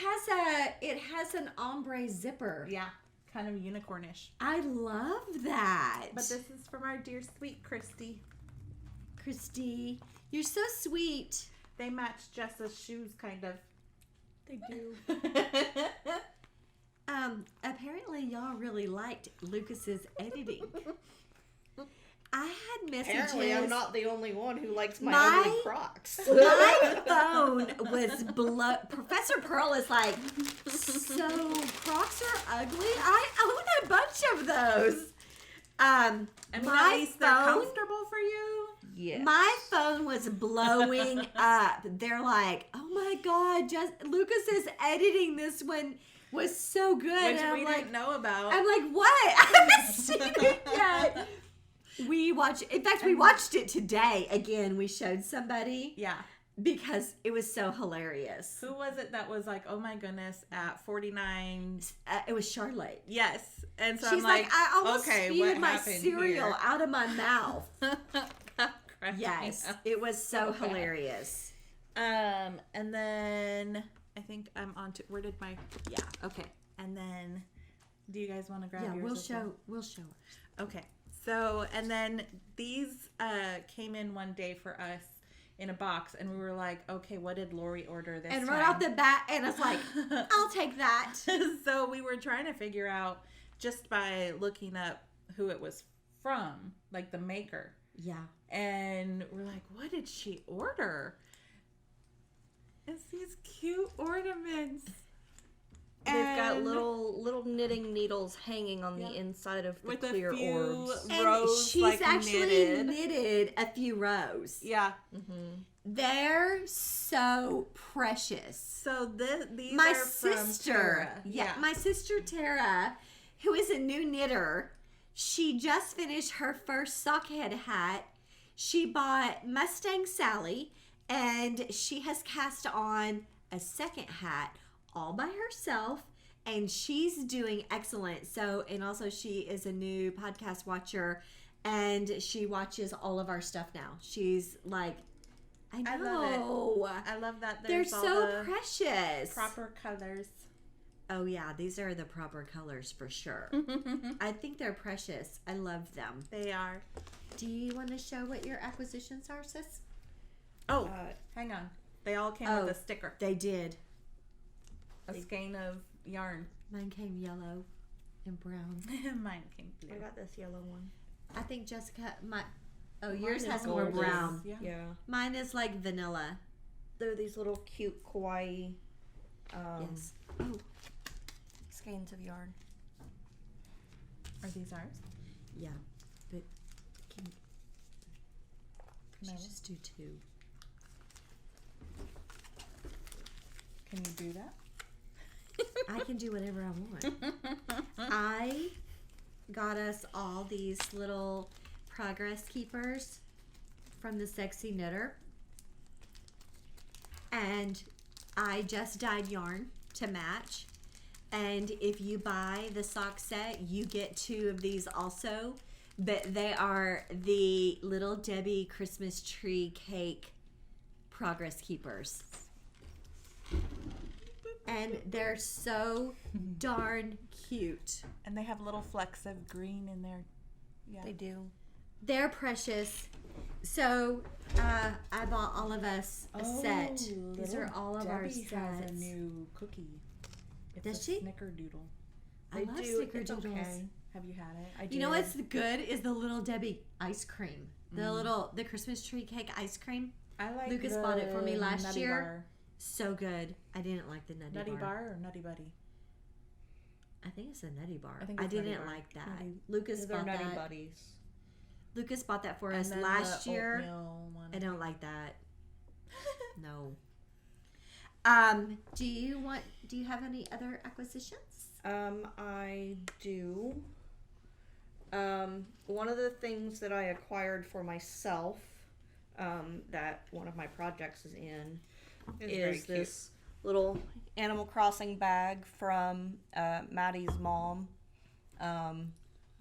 has an ombre zipper. Yeah, kind of unicornish. I love that. But this is from our dear sweet Christy. Christy, you're so sweet. They match Jessa's shoes, kind of. They do. Apparently y'all really liked Lukas's editing. I had messages. Apparently, I'm not the only one who likes my ugly Crocs. My phone was Professor Pearl is like, so Crocs are ugly? I own a bunch of those. I mean, at least they're comfortable for you. Yes. My phone was blowing up. They're like, oh my God, Lukas's editing this one was so good. Which and we didn't know about. I'm like, what? I haven't seen it yet. We watched it today. Again, we showed somebody. Yeah. Because it was so hilarious. Who was it that was like, oh my goodness, at 49? It was Charlotte. Yes. And so she's I'm like, I almost spewed my happened cereal here? out of my mouth. Yes. It was so hilarious. And then I think I'm on to, where did my, okay. And then, do you guys want to grab yours? We'll show her. Okay. So, and then these came in one day for us in a box, and we were like, okay, what did Lori order this and time? right off the bat, and it's like, I'll take that. So we were trying to figure out, just by looking up who it was from, like the maker. Yeah. And we're like, what did she order? It's these cute ornaments. They've got little knitting needles hanging on the inside of the with clear a few orbs. And she's actually knitted a few rows. Yeah. Mm-hmm. They're so precious. So these my are from sister, Tara. My sister Tara, who is a new knitter, she just finished her first sockhead hat. She bought Mustang Sally, and she has cast on a second hat all by herself, and she's doing excellent. So, and also she is a new podcast watcher, and she watches all of our stuff now. She's like, I know. I love that. They're There's all so the precious. proper colors. Oh yeah, these are the proper colors for sure. I think they're precious. I love them. They are. Do you want to show what your acquisitions are, sis? Oh, hang on. They all came with a sticker. They did. A skein of yarn. Mine came yellow and brown. Mine came blue. I got this yellow one. I think Jessica, yours Mine has is more golden. brown. Yeah. Mine is like vanilla. They're these little cute kawaii Yes. skeins of yarn. Are these ours? Yeah. But can No. you just do two? Can you do that? I can do whatever I want. I got us all these little progress keepers from the Sexy Knitter. And I just dyed yarn to match. And if you buy the sock set, you get 2 of these also. But they are the Little Debbie Christmas tree cake progress keepers. And they're so darn cute. And they have little flecks of green in there. Yeah. They do. They're precious. So I bought all of us a set. These are all of our sets. Has a new cookie. It's Does a she? Snickerdoodle. I love snickerdoodles. Okay. Have you had it? I did. You know what's good is the Little Debbie ice cream. The Christmas tree cake ice cream. I like Lucas the bought it for me last Nutty year. Bar. So good. I didn't like the Nutty bar or Nutty Buddy? I think it's a Nutty Bar. I think I it's Nutty didn't Bar. like that. Nutty- Lucas They're bought Nutty that. Buddies. Lucas bought that for us And then last the year. oatmeal one. I don't like that. No. Do you have any other acquisitions? I do. One of the things that I acquired for myself, that one of my projects is in, is this little Animal Crossing bag from Maddie's mom.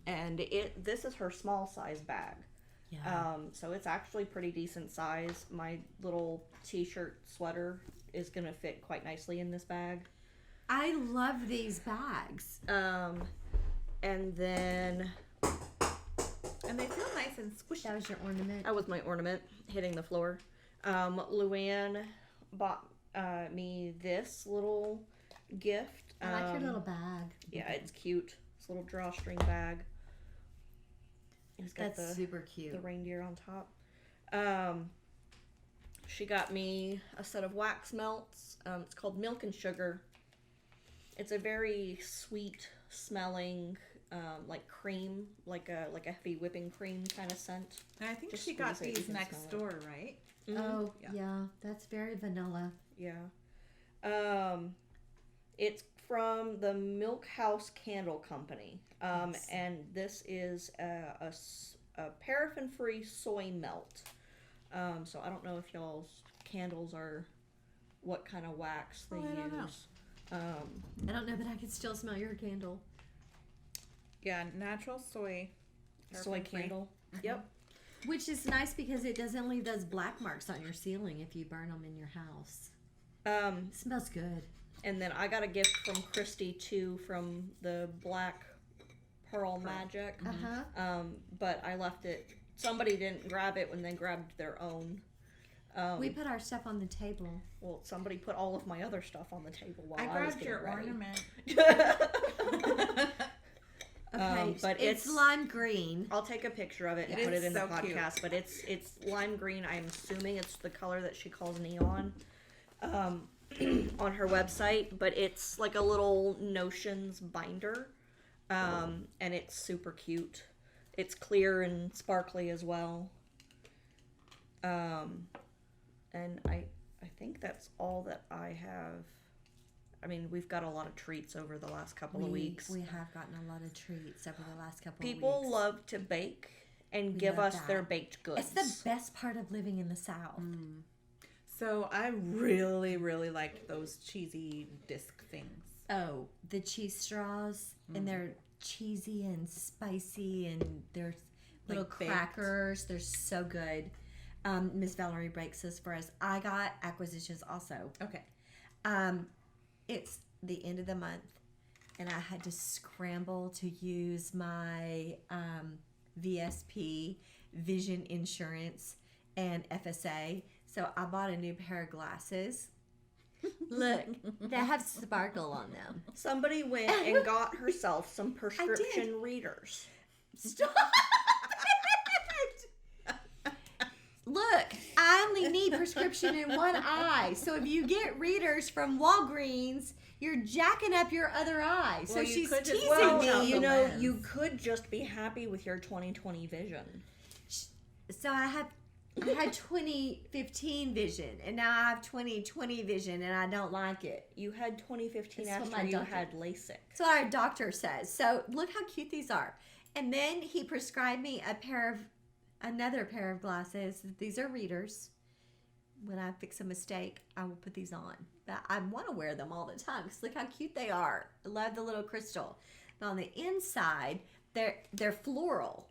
And this is her small size bag. Yeah. So it's actually pretty decent size. My little t-shirt sweater is gonna fit quite nicely in this bag. I love these bags. And then And they feel nice and squishy. That was your ornament. that was my ornament hitting the floor. Luann bought me this little gift. I like your little bag. Yeah, it's cute. This little drawstring bag. It's got That's super cute. the reindeer on top. She got me a set of wax melts. It's called Milk and Sugar. It's a very sweet smelling, like cream, like a heavy whipping cream kind of scent. And I think Just she got squeeze it, you these can next smell door, right? Oh, Yeah. yeah. That's very vanilla. Yeah. It's from the Milk House Candle Company. Nice. And this is a paraffin-free soy melt. So I don't know if y'all's candles are what kind of wax they Oh, I don't know. use. I don't know, but I can still smell your candle. Yeah, natural soy. Soy paraffin-free. candle. Yep. Which is nice because it doesn't leave those black marks on your ceiling if you burn them in your house. It smells good. And then I got a gift from Christy too, from the Black Pearl Magic. Uh-huh. But I left it. Somebody didn't grab it when they grabbed their own. We put our stuff on the table. Well, somebody put all of my other stuff on the table while I I was grabbed getting your ready. ornament. Okay, but it's it's lime green. I'll take a picture of it and It put is it in so the cute. podcast. But it's lime green. I'm assuming it's the color that she calls neon. On her website, but it's like a little Notions binder, and it's super cute. It's clear and sparkly as well. And I think that's all that I have. I mean, we've got a lot of treats over the last couple of weeks. We have gotten a lot of treats over the last couple of People weeks. love to bake and We give love us that. their baked goods. It's the best part of living in the South. So I really, really liked those cheesy disc things. Oh, the cheese straws, and they're cheesy and spicy, and they're little Like baked. crackers. They're so good. Miss Valerie breaks this for us. I got acquisitions also. Okay. It's the end of the month, and I had to scramble to use my VSP, Vision Insurance, and FSA. So I bought a new pair of glasses. Look, they have sparkle on them. Somebody went and got herself some prescription readers. Stop it! Look, I only need prescription in one eye. So if you get readers from Walgreens, you're jacking up your other eye. So Well, you she's could just teasing Well, me. out you the know, lens. you could just be happy with your 20/20 vision. So I have I had 2015 vision, and now I have 2020 vision, and I don't like it. You had 2015 That's what after my you doctor- had LASIK. That's what our doctor says. So look how cute these are. And then he prescribed me another pair of glasses. These are readers. When I fix a mistake, I will put these on. But I want to wear them all the time because look how cute they are. I love the little crystal. But on the inside, they're floral.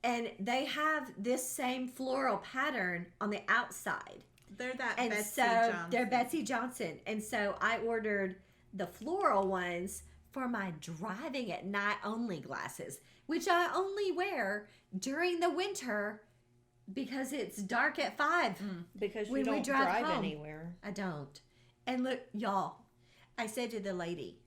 And they have this same floral pattern on the outside. They're that And Betsy so Johnson. they're Betsy Johnson. And so I ordered the floral ones for my driving at night only glasses, which I only wear during the winter because it's dark at 5. Because you When we don't drive drive home. anywhere. I don't. And look, y'all, I said to the lady,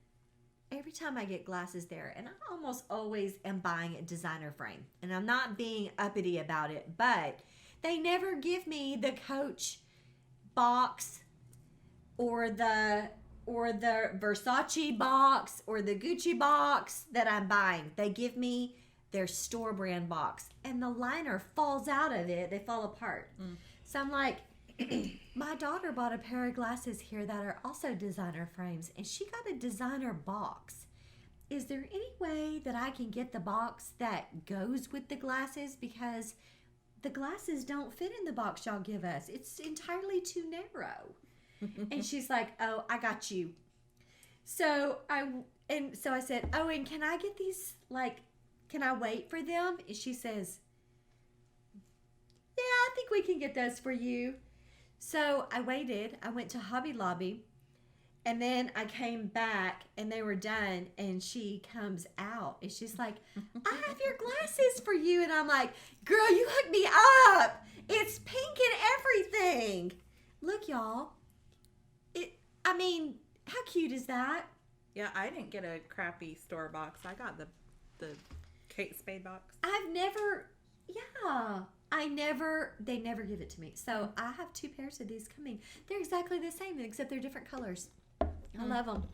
every time I get glasses there, and I almost always am buying a designer frame, and I'm not being uppity about it, but they never give me the Coach box or the Versace box or the Gucci box that I'm buying. They give me their store brand box, and the liner falls out of it. They fall apart. So I'm like, my daughter bought a pair of glasses here that are also designer frames, and she got a designer box. Is there any way that I can get the box that goes with the glasses? Because the glasses don't fit in the box y'all give us. It's entirely too narrow. And she's like, oh, I got you. So I said, oh, and can I get these, like, can I wait for them? And she says, yeah, I think we can get those for you. So I waited. I went to Hobby Lobby, and then I came back, and they were done, and she comes out, and she's like, I have your glasses for you. And I'm like, girl, you hooked me up. It's pink and everything. Look, y'all. How cute is that? Yeah, I didn't get a crappy store box. I got the Kate Spade box. They never give it to me. So I have 2 pairs of these coming. They're exactly the same, except they're different colors. I love them.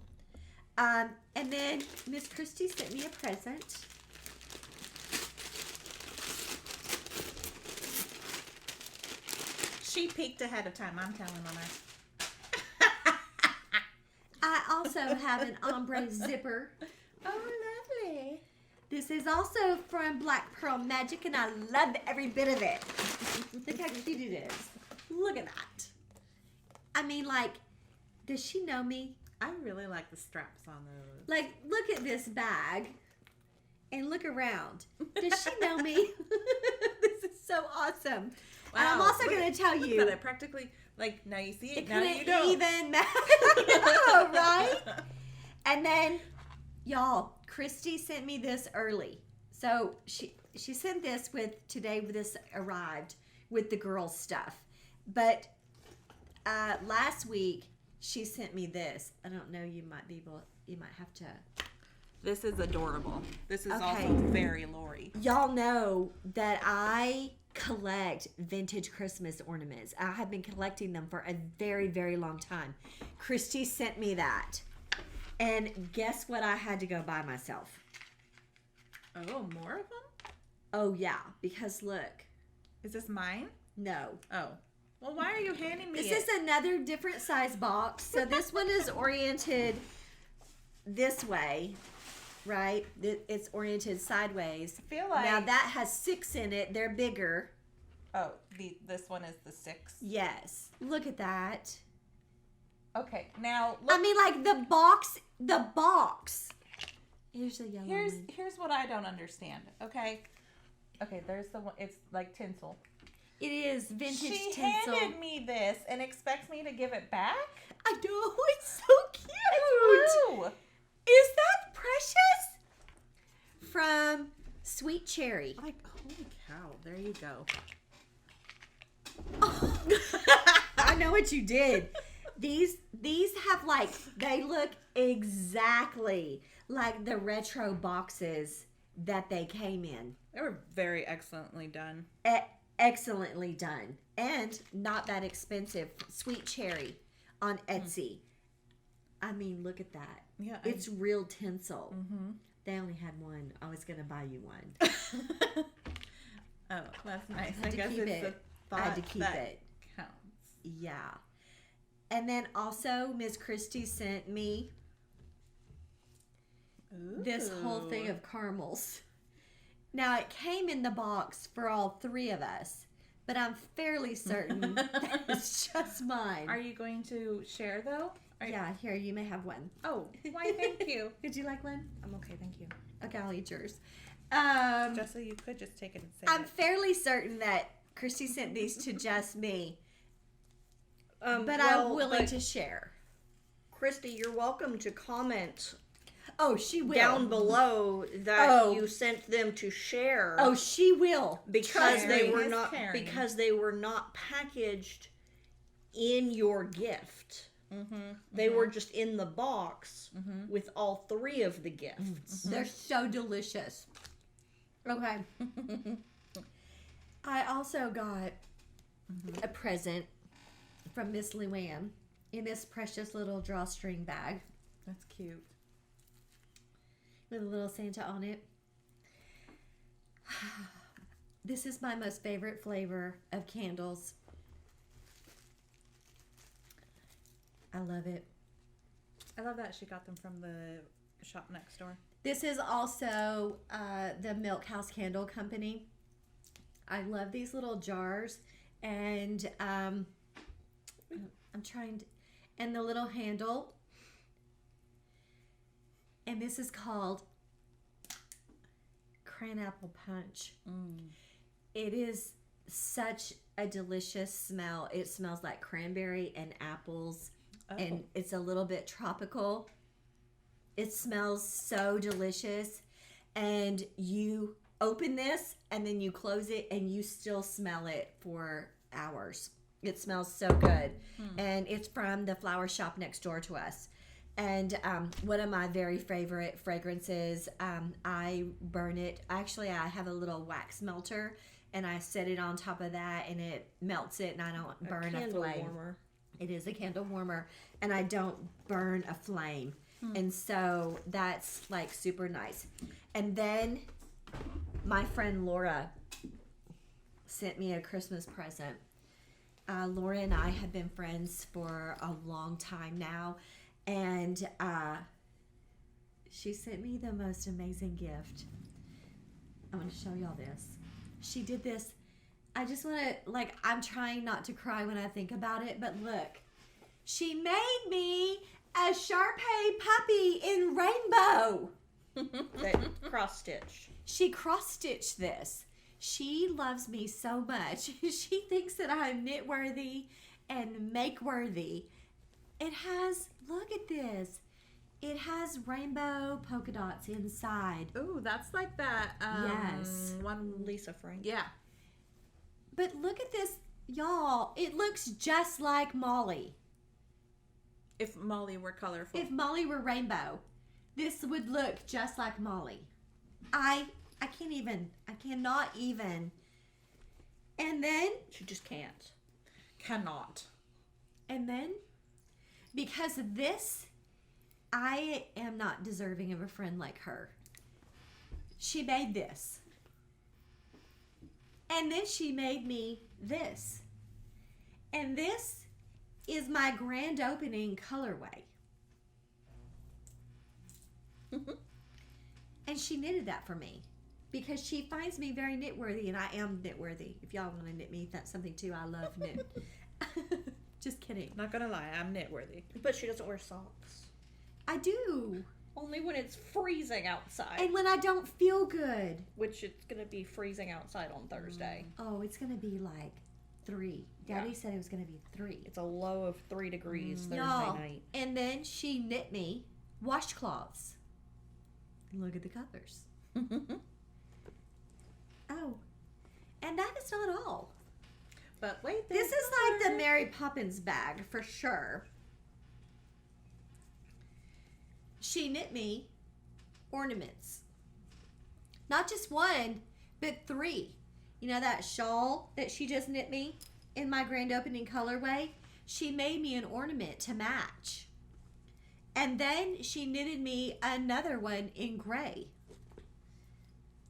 And then Miss Christie sent me a present. She peeked ahead of time. I'm telling on her. I also have an ombre zipper. Oh, lovely. This is also from Black Pearl Magic, and I love every bit of it. Look how cute it is. Look at that. Does she know me? I really like the straps on those. Look at this bag and look around. Does she know me? This is so awesome. Wow. And I'm also going to tell you. But it practically, now you see it, It now couldn't you don't. even matter. I know, right? And then, y'all, Christy sent me this early. So she sent this this arrived with the girls' stuff. But last week, she sent me this. I don't know, you might have to. This is adorable. This is Okay. also very Lori. Y'all know that I collect vintage Christmas ornaments. I have been collecting them for a very, very long time. Christy sent me that. And guess what I had to go buy myself? Oh, more of them? Oh, yeah. Because look. Is this mine? No. Oh. Well, why are you handing me This it? is another different size box. So this one is oriented this way. Right? It's oriented sideways. I feel like... Now that has 6 in it. They're bigger. Oh, this one is the 6? Yes. Look at that. Okay, now... Look, The box. Here's the yellow one. Here's what I don't understand, okay? Okay, there's the one. It's like tinsel. It is vintage She tinsel. handed me this and expects me to give it back? I know. It's so cute. Ooh. Is that precious? From Sweet Cherry. Like, holy cow, there you go. I know what you did. These have they look exactly like the retro boxes that they came in. They were very excellently done. Excellently done. And not that expensive. Sweet Cherry on Etsy. Look at that. Yeah. It's real tinsel. Mm-hmm. They only had one. I was going to buy you one. Oh, that's nice. I had to keep it. I had to keep that it. counts. Yeah. And then also, Miss Christie sent me this whole thing of caramels. Now, it came in the box for all three of us, but I'm fairly certain that it's just mine. Are you going to share, though? Yeah, here, you may have one. Oh, why, thank you. Would you like one? I'm okay, thank you. Okay, I'll eat yours. Just so you could just take it and say I'm it. fairly certain that Christy sent these to just me, but well, I'm willing but to share. Christy, you're welcome to comment Oh, she will. down below that you sent them to share. Oh, she will. because they Sharing were is not caring. because they were not packaged in your gift. They were just in the box with all three of the gifts. They're so delicious. Okay. I also got a present from Miss Luann in this precious little drawstring bag That's cute. with a little Santa on it. This is my most favorite flavor of candles. I love it. I love that she got them from the shop next door. This is also the Milk House Candle Company. I love these little jars, and I'm trying to, and the little handle. And this is called Cranapple Punch. It is such a delicious smell. It smells like cranberry and apples, and it's a little bit tropical. It smells so delicious, and you open this and then you close it and you still smell it for hours. It smells so good. And it's from the flower shop next door to us. And one of my very favorite fragrances, I burn it. Actually, I have a little wax melter, and I set it on top of that, and it melts it, and I don't burn a Candle flame. warmer. It is a candle warmer, and I don't burn a flame. And so that's like super nice. And then my friend Laura sent me a Christmas present. Laura and I have been friends for a long time now, and she sent me the most amazing gift. I want to show y'all this. She did this. I just want to, like, I'm trying not to cry when I think about it, but look. She made me a Shar-Pei puppy in rainbow. That cross stitch. She cross-stitched this. She loves me so much. She thinks that I'm knit-worthy and make-worthy. It has, look at this. It has rainbow polka dots inside. Ooh, that's like that. Yes. One. Lisa Frank. Yeah. But look at this, y'all. It looks just like Molly. If Molly were colorful. If Molly were rainbow, this would look just like Molly. I cannot even. And then, She just can't. Cannot. and then, because of this, I am not deserving of a friend like her. She made this. And then she made me this. And this is my grand opening colorway. And she knitted that for me because she finds me very knit-worthy, and I am knit-worthy. If y'all want to knit me, that's something too. I love knit. Just kidding. Not gonna lie, I'm knit-worthy. But she doesn't wear socks. I do. Only when it's freezing outside. And when I don't feel good. Which it's going to be freezing outside on Thursday. Oh, it's going to be like 3. Daddy said it was going to be 3. It's a low of 3 degrees Thursday Y'all, night. and then she knit me washcloths. Look at the colors. Oh, and that is not all. But wait, This is like the Mary Poppins bag for sure. She knit me ornaments. Not just 1, but 3. You know that shawl that she just knit me in my grand opening colorway? She made me an ornament to match. And then she knitted me another one in gray.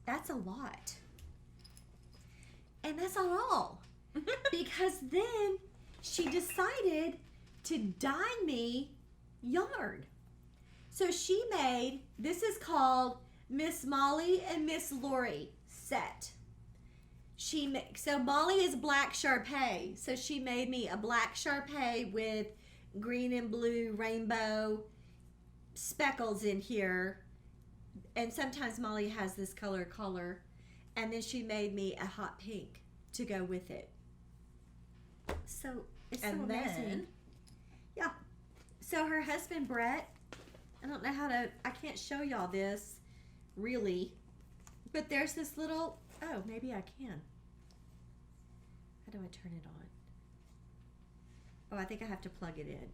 That's a lot. And that's not all. because then she decided to dye me yarn. So she made, this is called Miss Molly and Miss Lori set. So Molly is black Sharpay. So she made me a black Sharpay with green and blue rainbow speckles in here. And sometimes Molly has this color. And then she made me a hot pink to go with it. So it's so amazing. Yeah. So her husband Brett, I don't know I can't show y'all this really, but there's this little, oh, maybe I can. How do I turn it on? Oh, I think I have to plug it in.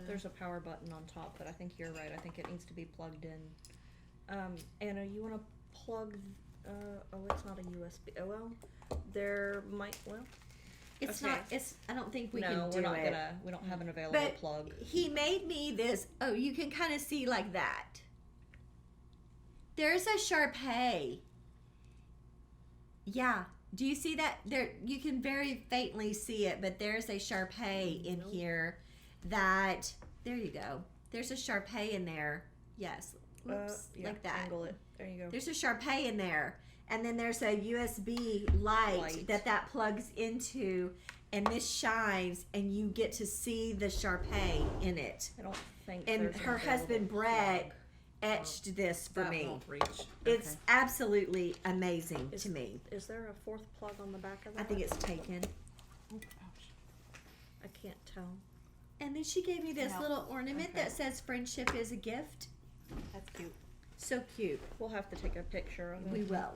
There's a power button on top, but I think you're right. I think it needs to be plugged in. Anna, you want to plug, it's not a USB. Oh, well, there might, It's okay. not, I don't think we no, can do we're not it. we don't have an available But plug. he made me this, oh, you can kind of see like that. There's a Sharpay. Yeah. Do you see that? There, you can very faintly see it, but there's a Sharpay in here that, there you go. There's a Sharpay in there. Yes. Oops, like that. Angle it. There you go. There's a Sharpay in there. And then there's a USB light that plugs into, and this shines, and you get to see the Sharpay in it. I don't think. And there's an her available husband Brett plug. etched this for That me. won't reach. It's absolutely amazing to me. Is there a fourth plug on the back of that? I think it's taken. Oh, ouch. I can't tell. And then she gave me this No. little ornament Okay. that says "Friendship is a gift." That's cute. So cute. We'll have to take a picture of it. We will.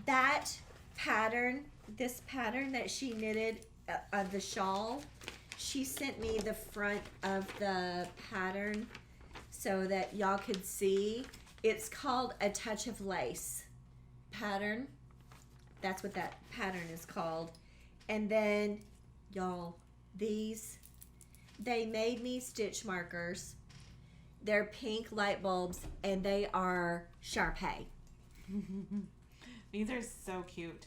That pattern, this pattern that she knitted of the shawl, she sent me the front of the pattern so that y'all could see. It's called a touch of lace pattern. That's what that pattern is called. And then, y'all, these, they made me stitch markers. They're pink light bulbs, and they are Sharpay. These are so cute.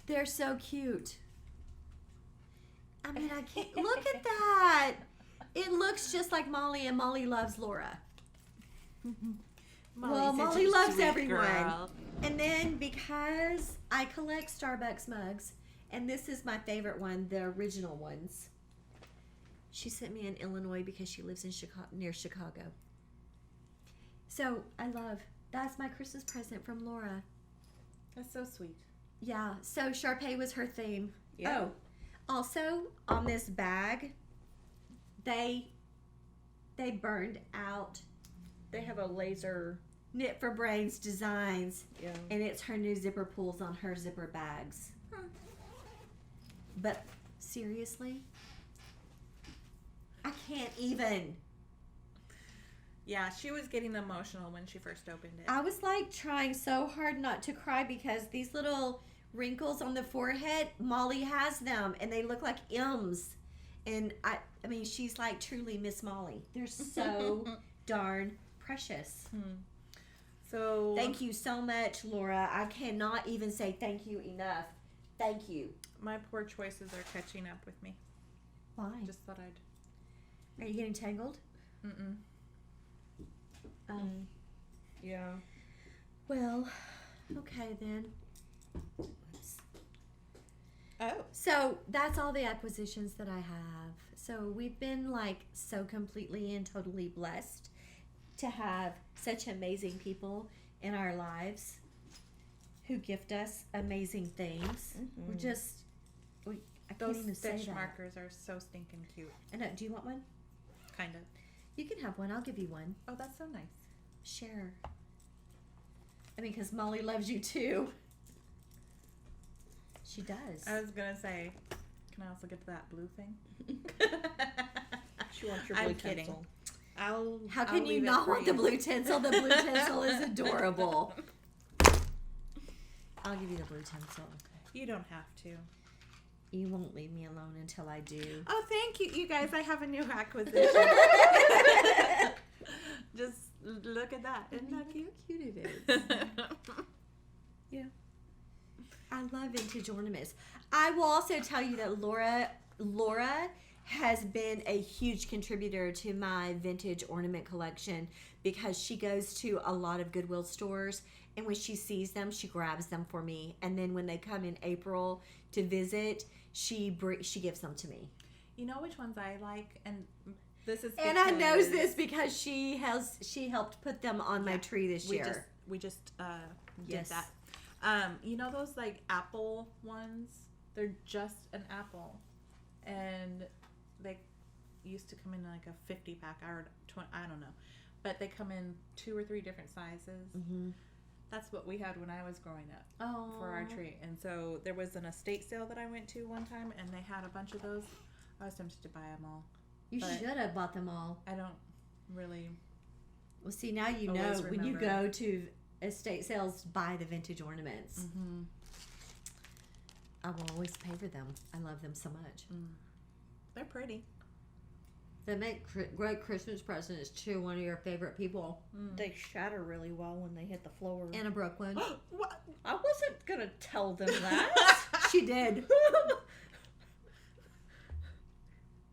They're so cute. I mean, I can't, look at that. It looks just like Molly, and Molly loves Laura. Molly loves everyone. Girl. And then because I collect Starbucks mugs, and this is my favorite one, the original ones. She sent me in Illinois because she lives in near Chicago. So that's my Christmas present from Laura. That's so sweet. Yeah, so Sharpay was her theme. Yeah. Oh, also on this bag, they burned out They have a laser. Knit for Brains designs, Yeah. and it's her new zipper pulls on her zipper bags. But seriously, I can't even. Yeah, she was getting emotional when she first opened it. I was like trying so hard not to cry because these little wrinkles on the forehead, Molly has them, and they look like M's. And I mean, she's like truly Miss Molly. They're so darn precious. So Thank you so much, Laura. I cannot even say thank you enough. Thank you. my poor choices are catching up with me. Why? Just thought I'd. Are you getting tangled? Mm-mm. Yeah. Well, okay then. Oops. Oh. So that's all the acquisitions that I have. So we've been like so completely and totally blessed to have such amazing people in our lives who gift us amazing things. Mhm. We're just, I can't Those even say stitch that. markers are so stinking cute. I know. Do you want one? Kind of. You can have one. I'll give you one. Oh, that's so nice. Share. I mean, because Molly loves you too. She does. I was gonna say, can I also get that blue thing? She wants your I'm blue kidding. tinsel. How can you not want the blue tinsel? The blue tinsel is adorable. I'll give you the blue tinsel. You don't have to. You won't leave me alone until I do. Oh, thank you, you guys. I have a new acquisition. Just look at that. Isn't that cute? How cute it is. Yeah. I love vintage ornaments. I will also tell you that Laura has been a huge contributor to my vintage ornament collection because she goes to a lot of Goodwill stores, and when she sees them, she grabs them for me. And then when they come in April to visit, she gives them to me. You know which ones I like, and this is Anna knows this because she helped put them on my tree this year. We just Yes. did that. You know those like apple ones? They're just an apple, and they used to come in like a 50 pack or 20, I don't know, but they come in 2 or 3 different sizes. Mm-hmm. That's what we had when I was growing up for our tree. And so there was an estate sale that I went to one time, and they had a bunch of those. I was tempted to buy them all. You should have bought them all. I don't really. Well, see, now you know Always when you remember. go to estate sales, buy the vintage ornaments. Mm-hmm. I will always pay for them. I love them so much. They're pretty. They make great Christmas presents to one of your favorite people. They shatter really well when they hit the floor. Anna broke one. What? I wasn't gonna tell them that. She did.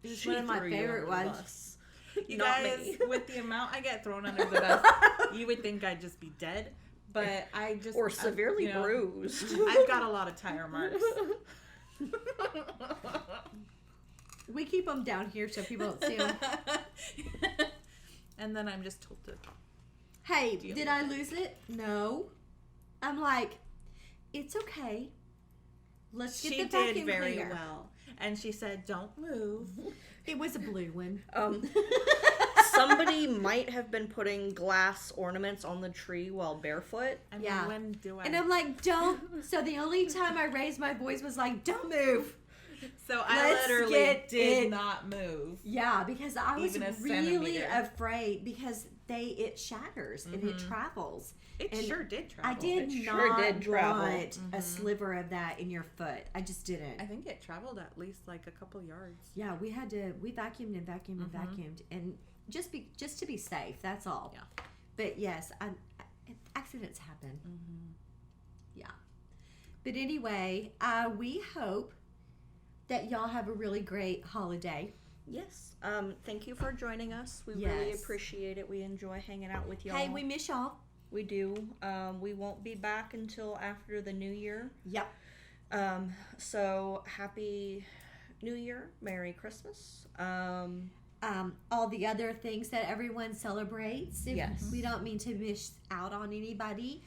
It was She one of my threw you favorite under the ones. bus. You Not guys, me. with the amount I get thrown under the bus, you would think I'd just be dead. But I just Or severely you know, bruised. I've got a lot of tire marks. We keep them down here so people don't see them. And then I'm just told to. Hey, did I lose it? No. I'm like, it's okay. Let's get She the vacuum did very cleaner. well, and she said, "Don't move." It was a blue one. Somebody might have been putting glass ornaments on the tree while barefoot. I mean, Yeah. when do I? And I'm like, don't. So the only time I raised my voice was like, don't move. So I Let's literally get did it. not move. Yeah, because I was Even a really centimeter. afraid because it shatters and it travels. It And sure did travel. I did It not sure did travel. want a sliver of that in your foot. I just didn't. I think it traveled at least like a couple yards. Yeah, we vacuumed and vacuumed and vacuumed, and just to be safe. That's all. Yeah. But yes, accidents happen. Yeah. But anyway, we hope that y'all have a really great holiday. Yes. Thank you for joining us. We really Yes. appreciate it. We enjoy hanging out with y'all. Hey, we miss y'all. We do. We won't be back until after the new year. Yep. So happy New Year. Merry Christmas. All the other things that everyone celebrates. Yes. We don't mean to miss out on anybody.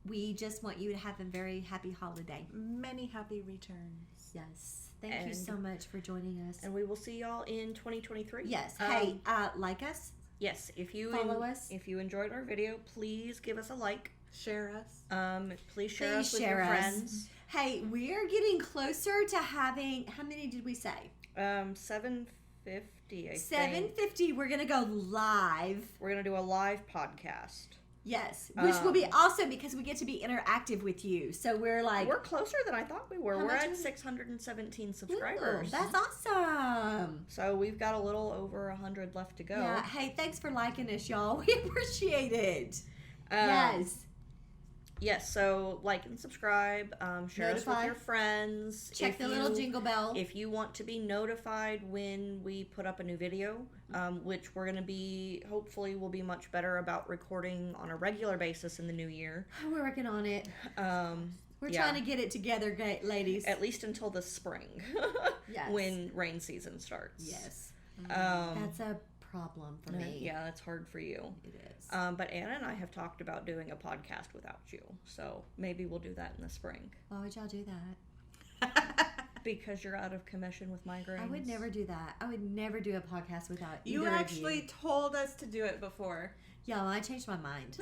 We just want you to have a very happy holiday. Many happy returns. Yes. Thank you And- so much for joining us. And we will see y'all in 2023. Yes. Hey, like us. Yes. If you Follow us. If you enjoyed our video, please give us a like. Share us. Please share Please us with share your us. friends. Hey, we're getting closer to having, how many did we say? 750. I think. 750. We're going to go live. We're gonna do a live podcast. Yes. Which will be awesome because we get to be interactive with you. So we're like, We're closer than I thought we were. How We're much at are we? 617 ooh, subscribers. that's awesome. So we've got a little over 100 left to go. Yeah. Hey, thanks for liking us, y'all. We appreciate it. Um, Yes. Yes, so like and subscribe. Share us with Notify. your friends. Check the little jingle bell. If you want to be notified when we put up a new video, which we're going to be, hopefully we'll be much better about recording on a regular basis in the new year. We're working on it. We're Yeah. trying to get it together, ladies. At least until the spring. Yes. When rain season starts. Yes. Um, That's a problem for me. yeah, that's hard for you. It is. But Anna and I have talked about doing a podcast without you. So maybe we'll do that in the spring. Why would y'all do that? Because you're out of commission with migraines. I would never do that. I would never do a podcast without You either actually of you. told us to do it before. Yeah, well, I changed my mind.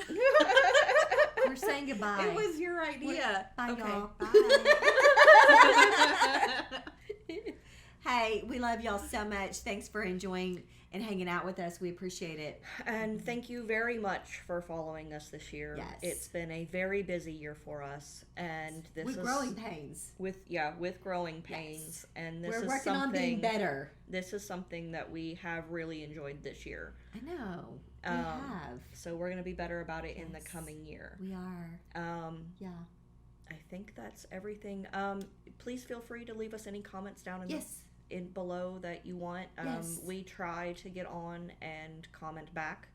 We're saying goodbye. It was your idea. Bye, Okay, y'all. bye. Hey, we love y'all so much. Thanks for enjoying and hanging out with us. We appreciate it. And thank you very much for following us this year. Yes. It's been a very busy year for us, and this With is growing pains. with growing pains. And this We're is working on being something better. this is something that we have really enjoyed this year. I know. We Um, have. So we're going to be better about it in the Yes. coming year. We are. Yeah. I think that's everything. Please feel free to leave us any comments down in below that you want. We try to get on and comment back.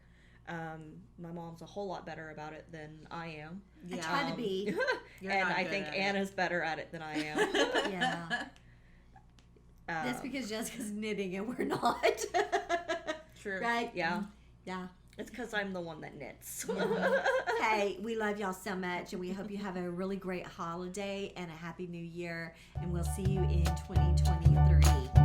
My mom's a whole lot better about it than I am. I try to be. And I think Anna's better at it than I am. Yeah. That's because Jessica's knitting and we're not. True. Right? Yeah. Yeah. It's because I'm the one that knits. Hey, we love y'all so much, and we hope you have a really great holiday and a happy new year, and we'll see you in 2023.